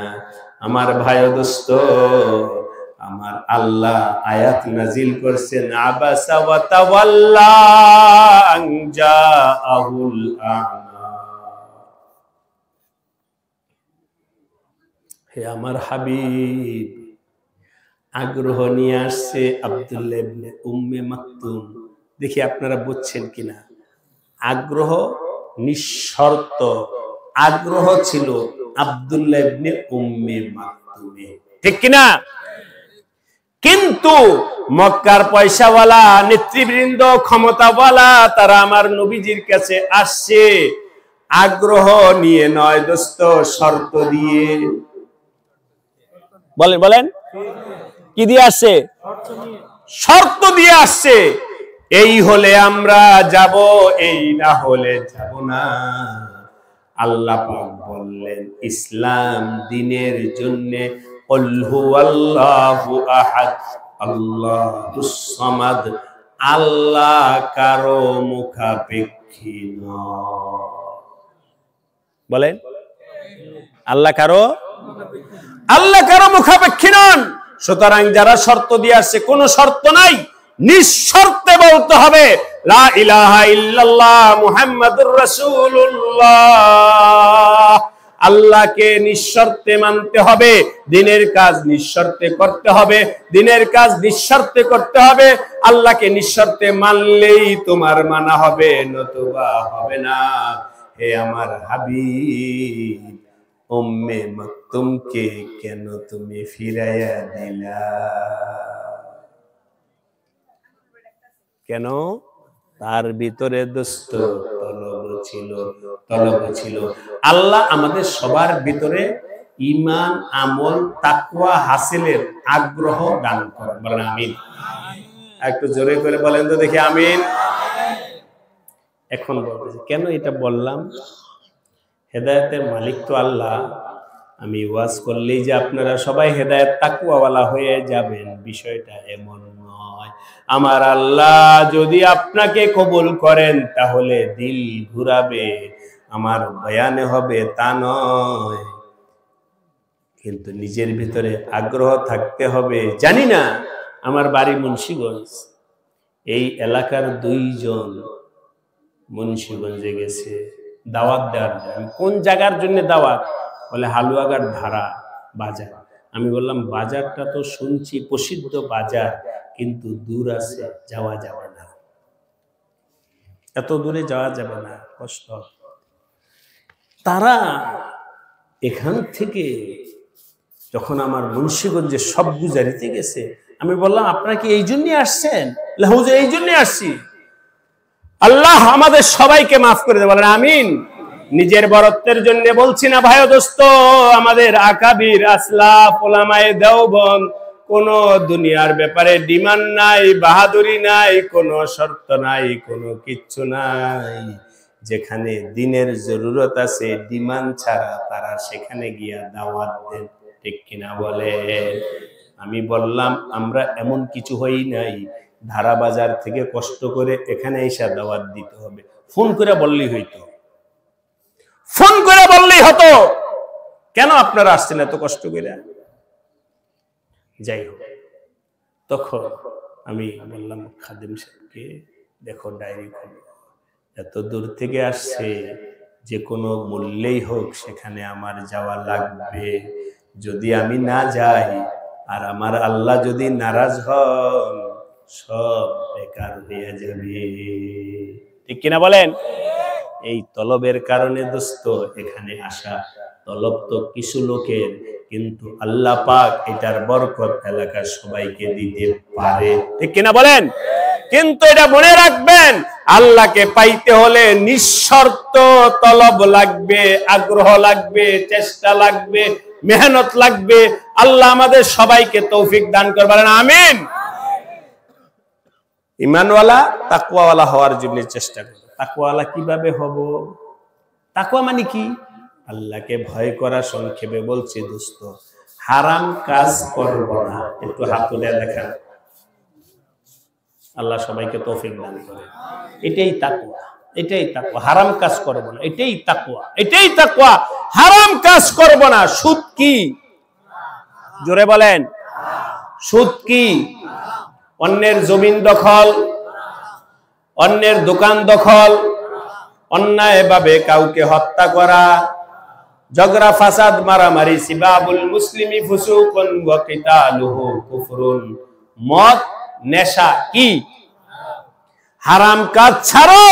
আমার ভাই ও দোস্ত, আমার আল্লাহ আয়াত নাজিল করছেন, আবাসা ওয়া তাওয়াল্লা আন জাআহুল আ'মা। হে আমার হাবিব, আগ্রহ নিয়ে আসছে আব্দুল্লাহ ইবনে উম্মে মাকতুম। দেখি আপনারা বুঝছেন কিনা। আগ্রহ নিঃশর্ত আগ্রহ ছিল আব্দুল্লাহ ইবনে উম্মে মাকতুমে, ঠিক কিনা? কিন্তু মক্কার পয়সাওয়ালা নেতৃবৃন্দ, ক্ষমতাওয়ালা, তারা আমার নবীজির কাছে আসছে আগ্রহ নিয়ে নয় দোস্ত, শর্ত দিয়ে। বলেন বলেন, কি দিয়ে আসছে? শর্ত দিয়ে আসছে। এই হলে আমরা যাব, এই না হলে যাব না। আল্লাহ পাক বললেন, ইসলাম দিনের জন্য কুল হুয়াল্লাহু আহাদ আল্লাহুস সামাদ, আল্লাহ কারো মুখাপেক্ষী নয়। বলেন, আল্লাহ কারো মুখাপেক্ষী নন। সুতরাং যারা শর্ত দিয়ে আসছে, কোনো শর্ত নাই, নিঃশর্তে বলতে হবে লা ইলাহা ইল্লাল্লাহ মুহাম্মাদুর রাসূলুল্লাহ। আল্লাহকে নিঃশর্তে মানতে হবে, দিনের কাজ নিঃশর্তে করতে হবে, দিনের কাজ নিঃশর্তে করতে হবে। আল্লাহকে নিঃশর্তে মানলেই তোমার মানা হবে, নতুবা হবে না। হে আমার হাবিব, উম্মে মাকতুমকে কেন তুমি ফিরাইয়া দিলা? কেন? তার ভিতরে দোস্ত তলব ছিল। আল্লাহ আমাদের সবার ভিতরে ঈমান, আমল, তাকওয়া হাসিলের আগ্রহ দান করেন। বলেন আমিন। একটু জোরে করে বলেন তো দেখি আমিন। এখন বলতেছি কেন এটা বললাম, হেদায়েতের মালিক তো আল্লাহ। আমি ওয়াজ করলেই যে আপনারা সবাই হেদায়েত তাকওয়াওয়ালা হয়ে যাবেন, বিষয়টা এমন নয়। আমার আল্লাহ যদি আপনাকে কবুল করেন তাহলে দিল ঘুরাবে, আমার বয়ানে হবে তা নয়, কিন্তু নিজের ভিতরে আগ্রহ থাকতে হবে। জানি না, আমার বাড়ি মুন্সিগঞ্জ, এই এলাকার 2 জন মুন্সিগঞ্জে গেছে দাওয়াত দেওয়ার জন্য। কোন জায়গার জন্য দাওয়াত? বলে হালুয়াঘাট ধারা বাজার। আমি বললাম বাজারটা তো শুনছি প্রসিদ্ধ বাজার, কিন্তু দূর আছে, যাওয়া যাবে না, এত দূরে যাওয়া যাবে না, কষ্ট। তারা এখান থেকে যখন আমার মুন্সিগঞ্জে সব গুজারিতে গেছে, আমি বললাম আপনারা কি এই জন্যই আসছেন? হুজুর এই জন্যই আসছি। আল্লাহ আমাদের সবাইকে মাফ করে দেবেন, বলেন আমিন। নিজের বরত্বের জন্য বলছি না ভাই দোস্ত, আমাদের আকাবির আসলাফ ওলামায়ে দেওবন্দ কোন দুনিয়ার ব্যাপারে ডিমান্ড নাই, বাহাদুরি নাই, কোন শর্ত নাই, কোনো কিচ্ছু নাই। যেখানে দিনের জরুরত আছে ডিমান্ড ছাড়া তারা সেখানে গিয়া দাওয়াত দেন, ঠিক কিনা বলে? আমি বললাম আমরা এমন কিছু হই নাই ধারা বাজার থেকে কষ্ট করে এখানে এসে দাওয়াত দিতে হবে। ফোন করে বললেই হইতো, ফোন করে বললেই হতো। কেন আপনারা আসছেন এত কষ্ট করে? যাই হোক, তখন আমি বললাম খাদেম সাহেবকে, দেখো ডায়েরি খোলো, এত দূর থেকে আসছে, যে কোনো মূল্যেই হোক সেখানে আমার যাওয়া লাগবে। যদি আমি না যাই আর আমার আল্লাহ যদি নারাজ হন, সব বেকার হয়ে যাবে, ঠিক কিনা বলেন? এই তলবের কারণে দোস্ত এখানে আসা। তলব তো কিছু লোকের, কিন্তু আল্লাহ পাক এটার বরকত এলাকার সবাইকে দিতে পারে, ঠিক কিনা বলেন? কিন্তু এটা মনে রাখবেন, আল্লাহকে পাইতে হলে নিঃশর্ত তলব লাগবে, আগ্রহ লাগবে, চেষ্টা লাগবে, মেহনত লাগবে। আল্লাহ আমাদের সবাইকে তৌফিক দান করবেন, আমিন। ঈমানওয়ালা তাকওয়াওয়ালা হওয়ার জন্য চেষ্টা করব। তাকওয়াওয়ালা কিভাবে হব? তাকওয়া মানে কি? আল্লাহকে ভয় করা। সংক্ষেপে বলছি দোস্ত, হারাম কাজ করব না। একটু হাত তুলে দেখান। আল্লাহ সবাইকে তৌফিক দান করে। এটাই তাকওয়া, এটাই তাকওয়া। হারাম কাজ করব না, এটাই তাকওয়া, এটাই তাকওয়া। হারাম কাজ করব না। সুদ কি? জোরে বলেন, সুদ কি? অন্যের জমিন দখল, অন্যের দোকান দখল, অন্যায়ভাবে কাউকে হত্যা করা, ঝগড়া ফাসাদ, মারামারি, সিবাবুল মুসলিমি ফুসুকুন ওয়া কিতালুহু কুফরুন। মদ, নেশা কি? হারাম কাজ ছাড়ো,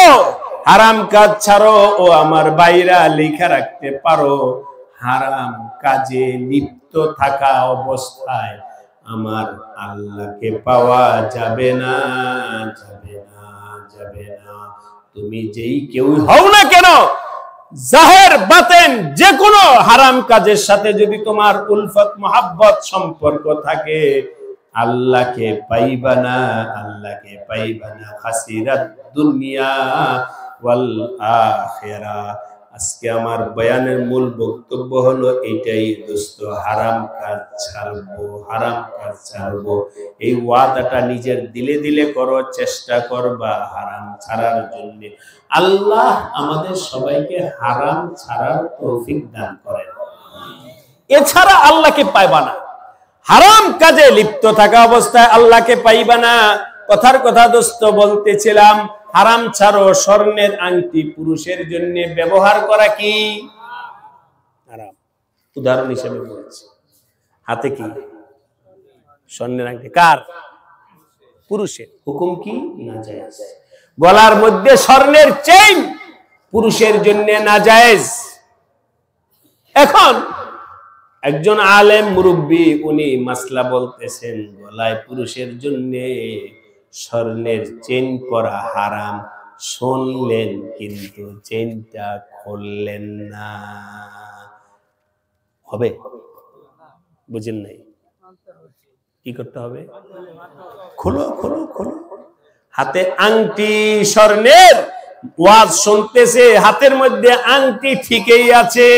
হারাম কাজ ছাড়ো। ও আমার ভাইরা লিখা রাখতে পারো, হারাম কাজে লিপ্ত থাকা অবস্থায় আমার আল্লাহকে পাওয়া যাবে না, যাবে না, যাবে না। তুমি যেই কেউ হও না কেন, জাহের বাতেন যে কোনো হারাম কাজের সাথে যদি তোমার উলফত মোহাব্বত সম্পর্ক থাকে, আল্লাহকে পাইবা না, আল্লাহকে পাইবা না। খাসিরাত দুনিয়া ওয়াল আখিরাহ। আজকে আমার বয়ানের মূল বক্তব্য হলো এটাই দোস্ত, হারাম কাজ ছাড়বো, হারাম কাজ ছাড়বো। এই ওয়াদাটা নিজের দিলে দিলে করো, চেষ্টা করবা হারাম ছাড়ার জন্য। আল্লাহ আমাদের সবাইকে হারাম ছাড়ার তৌফিক দান করেন। এছাড়া আল্লাহকে পাইবা না। হারাম কাজে লিপ্ত থাকা অবস্থায় আল্লাহকে পাইবা না। কথার কথা দোস্ত বলতেছিলাম, হারাম ছাড়ো। স্বর্ণের আংটি পুরুষের জন্য ব্যবহার করা কি হারাম? উদাহরণ হিসেবে বলছি, হাতে কি? স্বর্ণের আংটি কার? পুরুষের। হুকুম কি? নাজায়েজ। গলার মধ্যে স্বর্ণের চেইন পুরুষের জন্য নাজায়েজ। এখন একজন আলেম মুরব্বী, উনি মাসলা বলতেছেন, গলায় পুরুষের জন্য স্বর্ণের চেইন পরা হারাম। শুনলেন কিন্তু চেইনটা খুললেন না। হবে? বুঝেন নাই? কি করতে হবে? খোলো খোলো খোলো। হাতে আংটি স্বর্ণের, ওয়াজ শুনতেছে, হাতের মধ্যে আংটি ঠিকই আছে।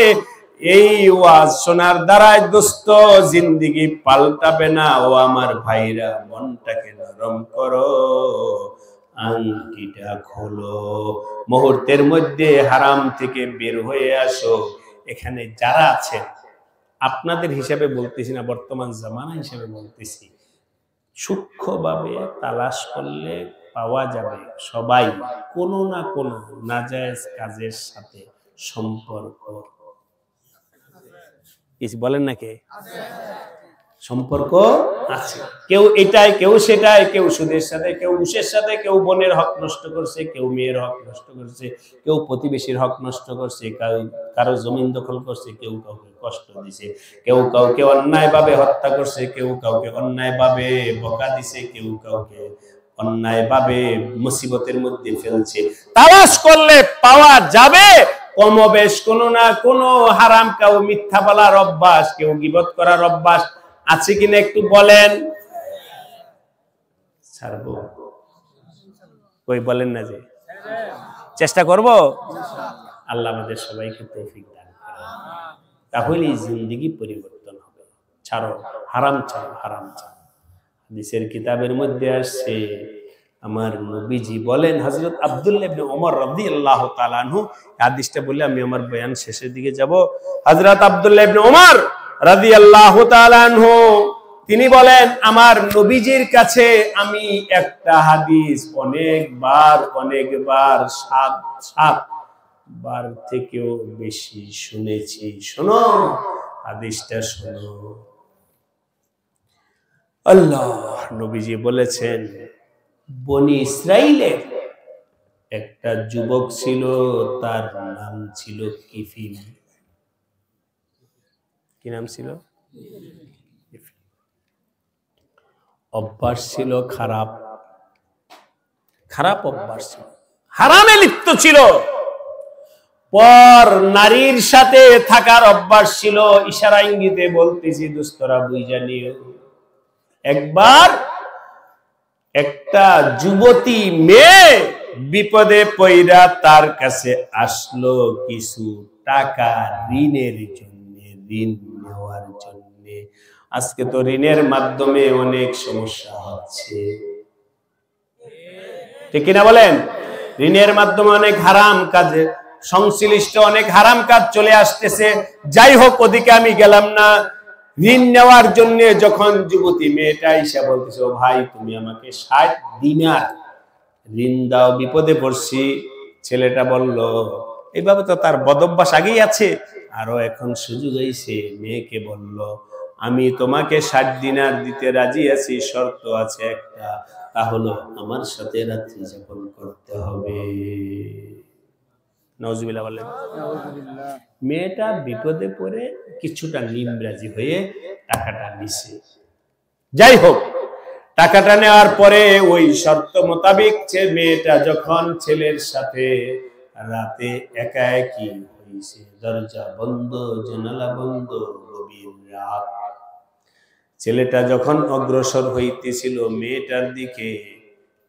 এই ওয়াজ শোনার দ্বারাই দোস্ত জিন্দেগি পাল্টাবে না। ও আমার ভাইরা, মনটাকে নরম করো, আংটিটা খোলো, মুহূর্তের মধ্যে হারাম থেকে বের হয়ে আসো। এখানে যারা আছেন, আপনাদের হিসাবে বলতেছি না, বর্তমান জামানা হিসাবে বলতেছি, সূক্ষ্মভাবে তালাশ করলে পাওয়া যাবে সবাই কোনো না কোনো নাজায়েজ কাজের সাথে সম্পর্ক। কিছু বলেন না? কে সম্পর্ক আছে? কেউ এটাই, কেউ সেটাই, কেউ সুদের সাথে, কেউ ঘুষের সাথে, কেউ বোনের হক নষ্ট করছে, কেউ মেয়ের হক নষ্ট করছে, কেউ প্রতিবেশীর হক নষ্ট করছে, কারো জমিন দখল করছে, কেউ কাউকে কষ্ট দিছে, কেউ কাউকে অন্যায় ভাবে হত্যা করছে, কেউ কাউকে অন্যায় ভাবে বকা দিছে, কেউ কাউকে অন্যায় ভাবে মুসিবতের মধ্যে ফেলছে। তালাশ করলে পাওয়া যাবে কমবেশ কোনো না কোনো হারাম, কেউ মিথ্যা বলার অভ্যাস, কেউ গীবত করার অভ্যাস আছে কিনা একটু বলেন। ছাড়বো? কই বলেন না যে চেষ্টা করব। আল্লাহ আমাদের সবাইকে তৌফিক দান করেন, তাহলেই জিন্দেগি পরিবর্তন হবে। ছাড়ো হারাম, ছাড়ো হারাম ছাড়ো। হাদিসের কিতাবের মধ্যে আসছে, আমার নবীজি বলেন, হযরত আব্দুল্লাহ ইবনে ওমর রাদিয়াল্লাহু তাআলা আনহু, হাদিসটা বলে আমি আমার বয়ান শেষের দিকে যাব। হযরত আব্দুল্লাহ ইবনে ওমর রাদিয়াল্লাহু তাআলা আনহু তিনি বলেন, আমার নবীজির কাছে আমি একটা হাদিস অনেকবার 7 বার থেকেও বেশি শুনেছি। শোনো হাদিসটা শোনো। আল্লাহ নবীজি বলেছেন, বনি ইসরাইলের একটা যুবক ছিল, তার নাম ছিল কিফিল। কি নাম ছিল? অভ্যাস ছিল খারাপ অভ্যাস ছিল, হারামে লিপ্ত ছিল, পর নারীর সাথে থাকার অভ্যাস ছিল। ইশারা ইঙ্গিতে বলতেছি, দোস্তরা বুঝা নিও। একবার একটা যুবতী মেয়ে বিপদে পইরা তার কাছে আসলো কিছু টাকা ঋণের জন্য, ঋণ নেওয়ার জন্য। আজকে তো ঋণের মাধ্যমে অনেক সমস্যা হচ্ছে, ঠিক কিনা বলেন? ঋণের মাধ্যমে অনেক হারাম কাজে সংশ্লিষ্ট, অনেক হারাম কাজ চলে আসতেছে। যাই হোক, ওদিকে আমি গেলাম না। ঋণ নেওয়ার জন্য যখন যুবতী মেয়েটা এসে বলতেছে, ও ভাই তুমি আমাকে 60 দিনার ঋণ দাও, বিপদে পড়ছি। ছেলেটা বলল, এইভাবে তো তার বদভ্যাস আগেই আছে, আরো এখন সুযোগ হয়েছে। মেয়েকে বলল, আমি তোমাকে 60 দিনার দিতে রাজি আছি, শর্ত আছে একটা, তা হলো আমার সাথে রাত্রি যাপন করতে হবে। নাউজুবিল্লাহ বলেন। মেয়েটা বিপদে পড়ে কিছুটা নিমরাজি হয়ে টাকাটা নিছে। যাই হোক, টাকাটা নেওয়ার পরে ওই শর্ত মোতাবেক মেয়েটা যখন ছেলের সাথে রাতে একাএকি হয়েছে, দরজা বন্ধ, জানালা বন্ধ, গভীর রাত, ছেলেটা যখন অগ্রসর হইতেছিল মেয়েটার দিকে,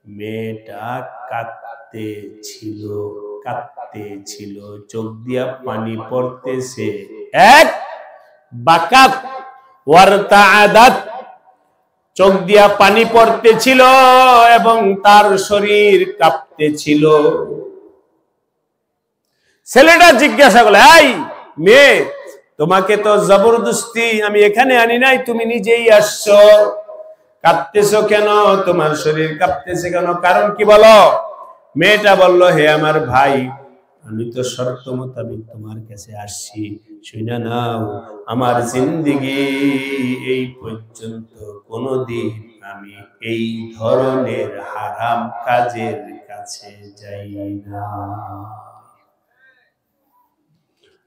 মেয়েটা কাঁদতে ছিল, চোখ দিয়া পানি পড়তেছে। এক বাকাত ওয়ারতাআদাত, চোখ দিয়া পানি পড়তেছিল এবং তার শরীর কাঁপতেছিল। ছেলেটা জিজ্ঞাসা করলো, এই মেয়ে, তোমাকে তো জবরদস্তি আমি এখানে আনি নাই, তুমি নিজেই আসছো, কাঁপতেছো কেন? তোমার শরীর কাঁপতেছে কেন? কারণ কি বলো? মেয়েটা বলল, হে আমার ভাই, আমি তো শর্ত মোতাবেক তোমার কাছে আসছি, শুনে নাও, আমার জিন্দেগি এই পর্যন্ত কোনোদিন আমি এই ধরনের হারাম কাজের কাছে যাই না।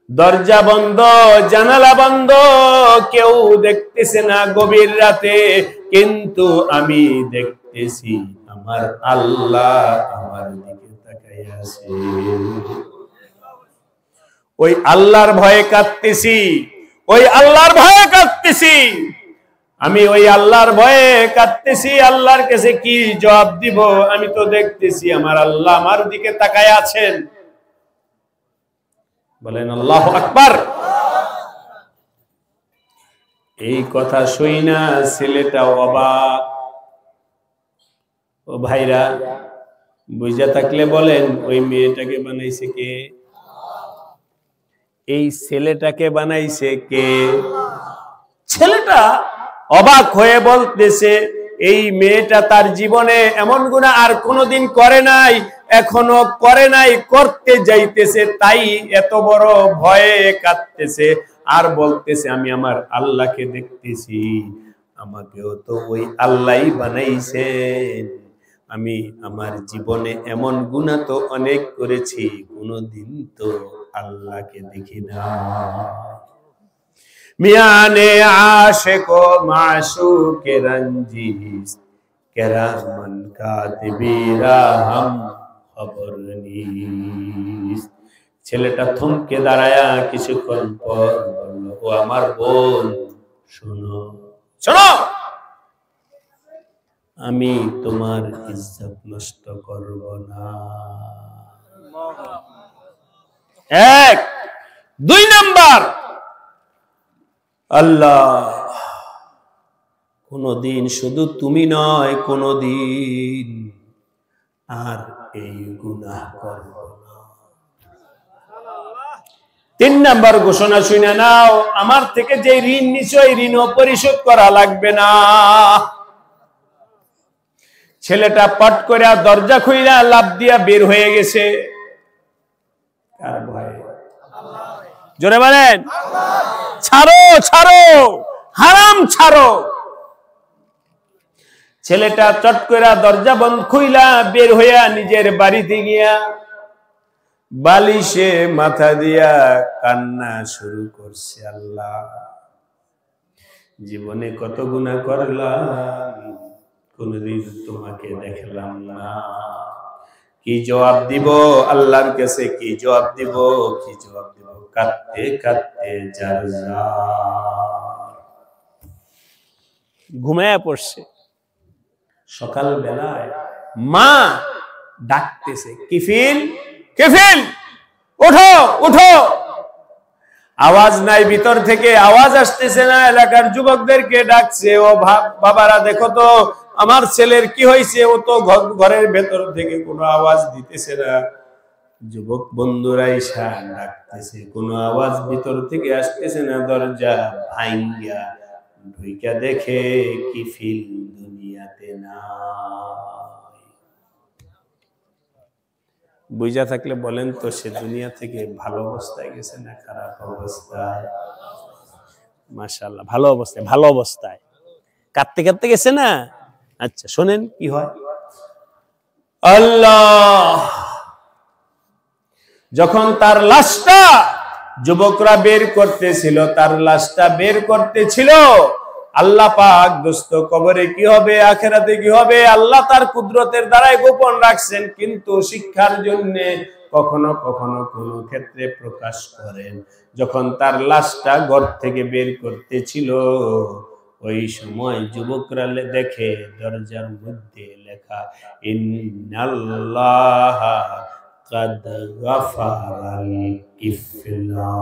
দরজা বন্ধ, জানালা বন্ধ, কেউ দেখতেছে না গভীর রাতে, কিন্তু আমি দেখতেছি আমার আল্লাহ আমার দিকে তাকায় আছে। ওই আল্লাহর ভয়ে কাঁদতেছি, ওই আল্লাহর ভয়ে কাঁদতেছি, আমি ওই আল্লাহর ভয়ে কাঁদতেছি। আল্লাহর কাছে কি জবাব দিব? আমি তো দেখতেছি আমার আল্লাহ আমার দিকে তাকায় আছেন। বলেন আল্লাহু আকবার। এই কথা শুই না ছেলেটা অবাক। ও ভাইরা, বুঝা থাকলে বলেন ওই মেয়েটাকে বানাইছে কে? এই ছেলেটাকে বানাইছে কে? ছেলেটা অবাক হয়ে বলতেছে, এই মেয়েটা তার জীবনে এমন গুনাহ আর কোনোদিন করে নাই, এখনো করে নাই, করতে যাইতেছে, তাই এত বড় ভয়ে কাঁদতেছে আর বলতেছে আমি আমার আল্লাহকে দেখতেছি, আমাকেও তো ওই আল্লাহই বানাইছেন। আমি আমার জীবনে এমন গুনাহ তো অনেক করেছি, কোনোদিন তো আল্লাহকে দেখি না। মিয়ানে আশিক ও মাশুক রঞ্জিশ কেরামান কাতিবিরা হাম খবর নিস। ছেলেটা থমকে দাঁড়ায়া কিছুক্ষণ পর বলল, ও আমার বোন, শোনো শোনো, আমি তোমার ইজ্জত নষ্ট করব না। এক। দুই নাম্বার, আল্লাহ কোনদিন শুধু তুমি নয়, কোনদিন আর এই গুনাহ করব না। তিন নাম্বার ঘোষণা শুনে নাও, আমার থেকে যে ঋণ নিছো এই ঋণও পরিশোধ করা লাগবে না। ছেলেটা পট করে দরজা খুইলা লাফ দিয়া বের হয়ে গেছে। কার ভয়ে? জোরে বলেন ছাড়ো ছাড়ো, হারাম ছাড়ো। ছেলেটা চট করে দরজা বন্ধ খুইলা বের হইয়া নিজের বাড়িতে গিয়া বালিশে মাথা দিয়া কান্না শুরু করছে। আল্লাহ, জীবনে কত গুনাহ করলাম, কোনদিন তোমাকে দেখলাম না। কি জবাব দিব আল্লাহর কাছে? কি জবাব দিব? কি জবাব দিব? কাঁদতে কাঁদতে জারজার ঘুমায়া পড়ছে। সকাল বেলায় মা ডাকতেছে, কিফিল কিফিল, ওঠো ওঠো। আওয়াজ নাই, ভিতর থেকে আওয়াজ আসতেছে না। এলাকার যুবকদেরকে ডাকছে, ও বাবারা দেখো তো আমার ছেলের কি হয়েছে, ও তো ঘরের ভেতর থেকে কোনো আওয়াজ দিতেছে না। যুবক বন্ধুরা এসে ডাকতেছে, কোনো আওয়াজ ভিতর থেকে আসতেছে না। দরজা ভাঙ্গা ঢুইকা দেখে কিফিল দুনিয়াতে নাই। বুঝা থাকলে বলেন তো, সে দুনিয়া থেকে ভালো অবস্থায় গেছে না খারাপ অবস্থায়? মাশাআল্লাহ, ভালো অবস্থায়, ভালো অবস্থায়। কাঁদতে কাঁদতে গেছে না? আচ্ছা শোনেন কি হয়। আল্লাহ যখন তার লাশটা যুবকরা বের করতেছিল, তার লাশটা বের করতেছিল, আল্লাহ পাক দোস্ত কবরে কি হবে, আখিরাতে কি হবে, আল্লাহ তার কুদরতের দ্বারাই গোপন রাখছেন, কিন্তু শিক্ষার জন্য কখনো কখনো কোন ক্ষেত্রে প্রকাশ করেন। যখন তার লাশটা ঘর থেকে বের করতেছিল, ওই সময় যুবকরা দেখে দরজার মধ্যে লেখা ইন্নাল্লাহ কাদ গাফারাল ইফলা।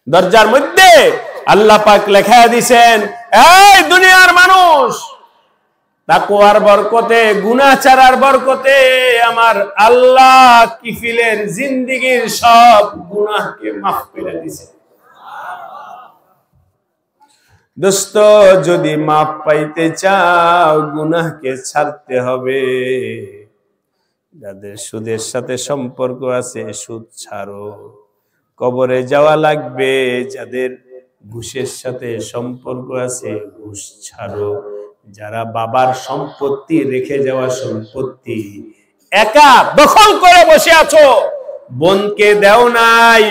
দরজার মধ্যে আল্লাহ পাক লেখা দিয়েছেন, এই দুনিয়ার মানুষ, তাকওয়ার বরকতে, গুনাহ ছাড়ার বরকতে আমার আল্লাহ কিফিলের জিন্দেগীর সব গুনাহকে মাফ করে দিয়েছে। দোস্ত যদি মাফ পাইতে চাও, গুনাহকে ছাড়তে হবে। যাদের সুদের সাথে সম্পর্ক আছে, সুদ ছাড়ো। কবরে যাওয়া লাগবে। যাদের ঘুষের সাথে সম্পর্ক আছে, ঘুষ ছাড়ো। যারা বাবার সম্পত্তি, রেখে যাওয়া সম্পত্তি একা দখল করে বসে আছো, বোনকে দেও নাই,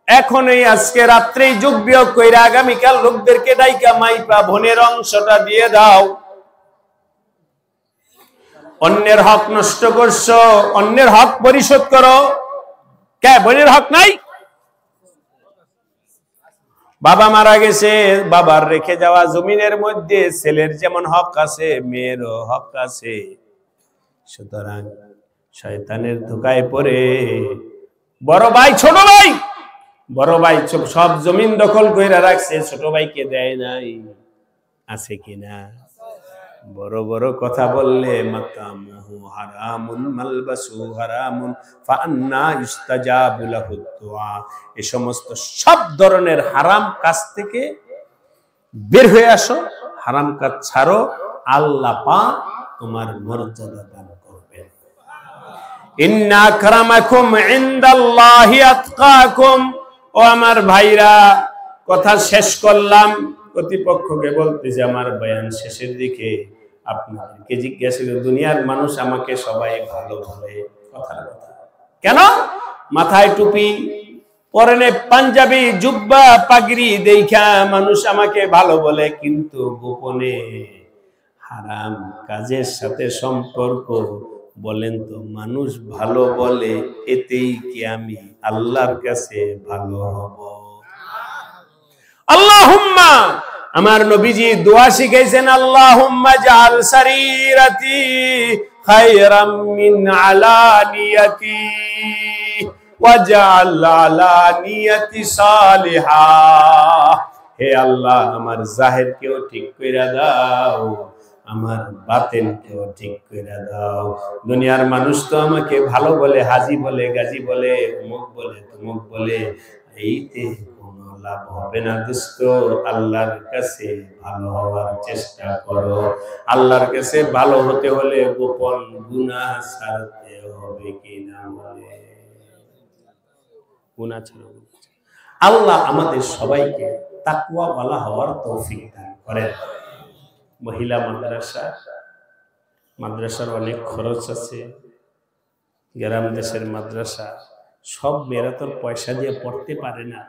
এখনই আজকে রাত্রেই যোগ বিয়োগ কইরা আগামীকাল লোকদেরকে ডাইকা মাইপা বোনের অংশটা দিয়ে দাও। অন্যের হক নষ্ট করছো, অন্যের হক পরিশোধ করো। কে বোনের হক নাই? বাবা মারা গেছে, বাবার রেখে যাওয়া জমিনের মধ্যে ছেলের যেমন হক আছে, মেয়েরও হক আছে। সুতরাং শয়তানের ধোঁকায় পড়ে বড় ভাই সব জমিন দখল করে রাখছে, ছোট ভাইকে দেয় নাই। আছে কিনা? বড় বড় কথা বললে মাতামুহু হারামুন মালবাসু হারামুন ফাআন্না ইস্তাজাবু লাহু দুআ। এই সমস্ত সব ধরনের হারাম কাজ থেকে বের হয়ে আসো, হারাম কাজ ছাড়ো, আল্লাহ পাক তোমার মর্যাদা দান করবেন। ইন্না আকরামাকুম ইনদাল্লাহি আতকাকুম। ও আমার ভাইরা, কথা শেষ করলাম, কর্তৃপক্ষকে বলতেছে আমার বয়ান শেষের দিকে আপনাদেরকে জিজ্ঞাসা করে, দুনিয়ার মানুষ আমাকে সবাই ভালো বলে, কথার কথা। কেন? মাথায় টুপি, পরনে পাঞ্জাবি, জুব্বা, পাগড়ি দেখা মানুষ আমাকে ভালো বলে, কিন্তু গোপনে হারাম কাজের সাথে সম্পর্ক, বলেন তো মানুষ ভালো বলে, এতেই কি আমি আল্লাহর কাছে ভালো হব? আল্লাহুম্মা, আমার নবীজি দোয়া শিখাইছেন, আল্লাহুম্মা জাআল সারিরাতি খায়রাম মিন আলানিয়াতি ওয়াজআল আলানিয়াতি সালিহা। হে আল্লাহ, আমার জাহিরকেও ঠিক কইরা দাও, আমার বাতিনকেও ঠিক কইরা দাও। দুনিয়ার মানুষ তো আমাকে ভালো বলে, হাজি বলে, গাজী বলে, অমুক বলে, তমুক বলে, এইতে কোনো লাভ হবে না দোস্ত। আল্লাহর কাছে ভালো হওয়ার চেষ্টা করো। আল্লাহর কাছে ভালো হতে হলে গোপন গুনাহ ছাড়তে হবে, কিনা বলে? গুনাহ ছাড়ো। আল্লাহ আমাদের সবাইকে তাকওয়াওয়ালা হওয়ার তৌফিক দান করেন। মহিলা মাদ্রাসার অনেক খরচ আছে, গ্রাম দেশের মাদ্রাসা, সব মেয়েরা তো পয়সা দিয়ে পড়তে পারে না।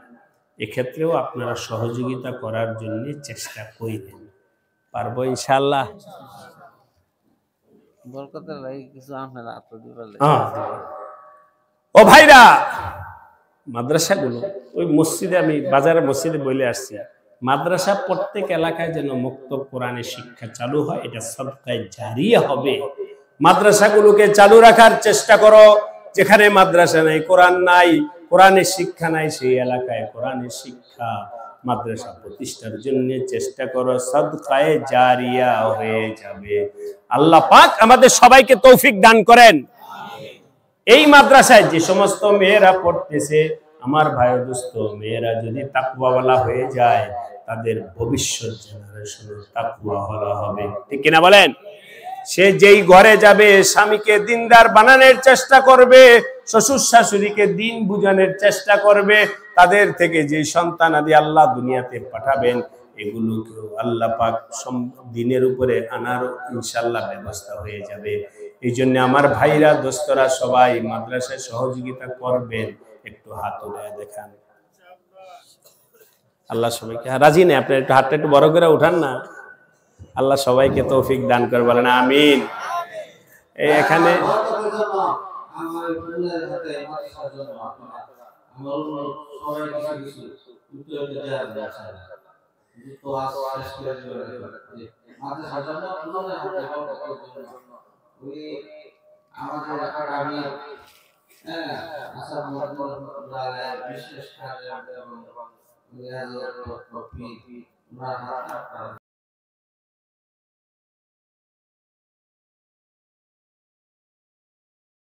এক্ষেত্রেও আপনারা সহযোগিতা করার জন্য চেষ্টা করিবেন। পারবো ইনশাআল্লাহ? ও ভাইরা, মাদ্রাসাগুলো, ওই মসজিদে, আমি বাজারের মসজিদে বলে আসছি, মাদ্রাসা প্রত্যেক এলাকায় যেন মুক্ত কোরআনের শিক্ষা চালু হয়, এটা সদকায়ে জারিয়া হবে। মাদ্রাসাগুলোকে চালু রাখার চেষ্টা করো। যেখানে মাদ্রাসা নাই, কোরআন নাই, কোরআনের শিক্ষা নাই, সেই এলাকায় কোরআনের শিক্ষা, মাদ্রাসা প্রতিষ্ঠার জন্য চেষ্টা করো, সদকায়ে জারিয়া হয়ে যাবে। আল্লাহ পাক আমাদের সবাইকে তৌফিক দান করেন। এই মাদ্রাসায় যে সমস্ত মেয়েরা পড়তেছে, আমার ভাই দোস্ত, মেয়েরা যদি তাকওয়াওয়ালা হয়ে যায়, তাদের ভবিষ্যৎ জেনারেশন তাকওয়াওয়ালা হবে, ঠিক কিনা বলেন? সে যেই ঘরে যাবে, স্বামীকে দিনদার বানানোর চেষ্টা করবে, শ্বশুর শাশুড়িকে দিন বুঝানোর চেষ্টা করবে, তাদের থেকে যে সন্তান আদি আল্লাহ দুনিয়াতে পাঠাবেন, এগুলোকেও আল্লাহ পাক দিনের উপরে আনার ইনশাআল্লাহ ব্যবস্থা হয়ে যাবে। এই জন্য আমার ভাইরা, দোস্তরা, সবাই মাদ্রাসায় সহযোগিতা করবেন। একটু হাত উঠায় দেখান। আল্লাহ সবাইকে, রাজি নেই আপনার, একটু হাতটা একটু বড় করে উঠান না। আল্লাহ সবাইকে তৌফিক দান করে, বলেন আমিন। এই এখানে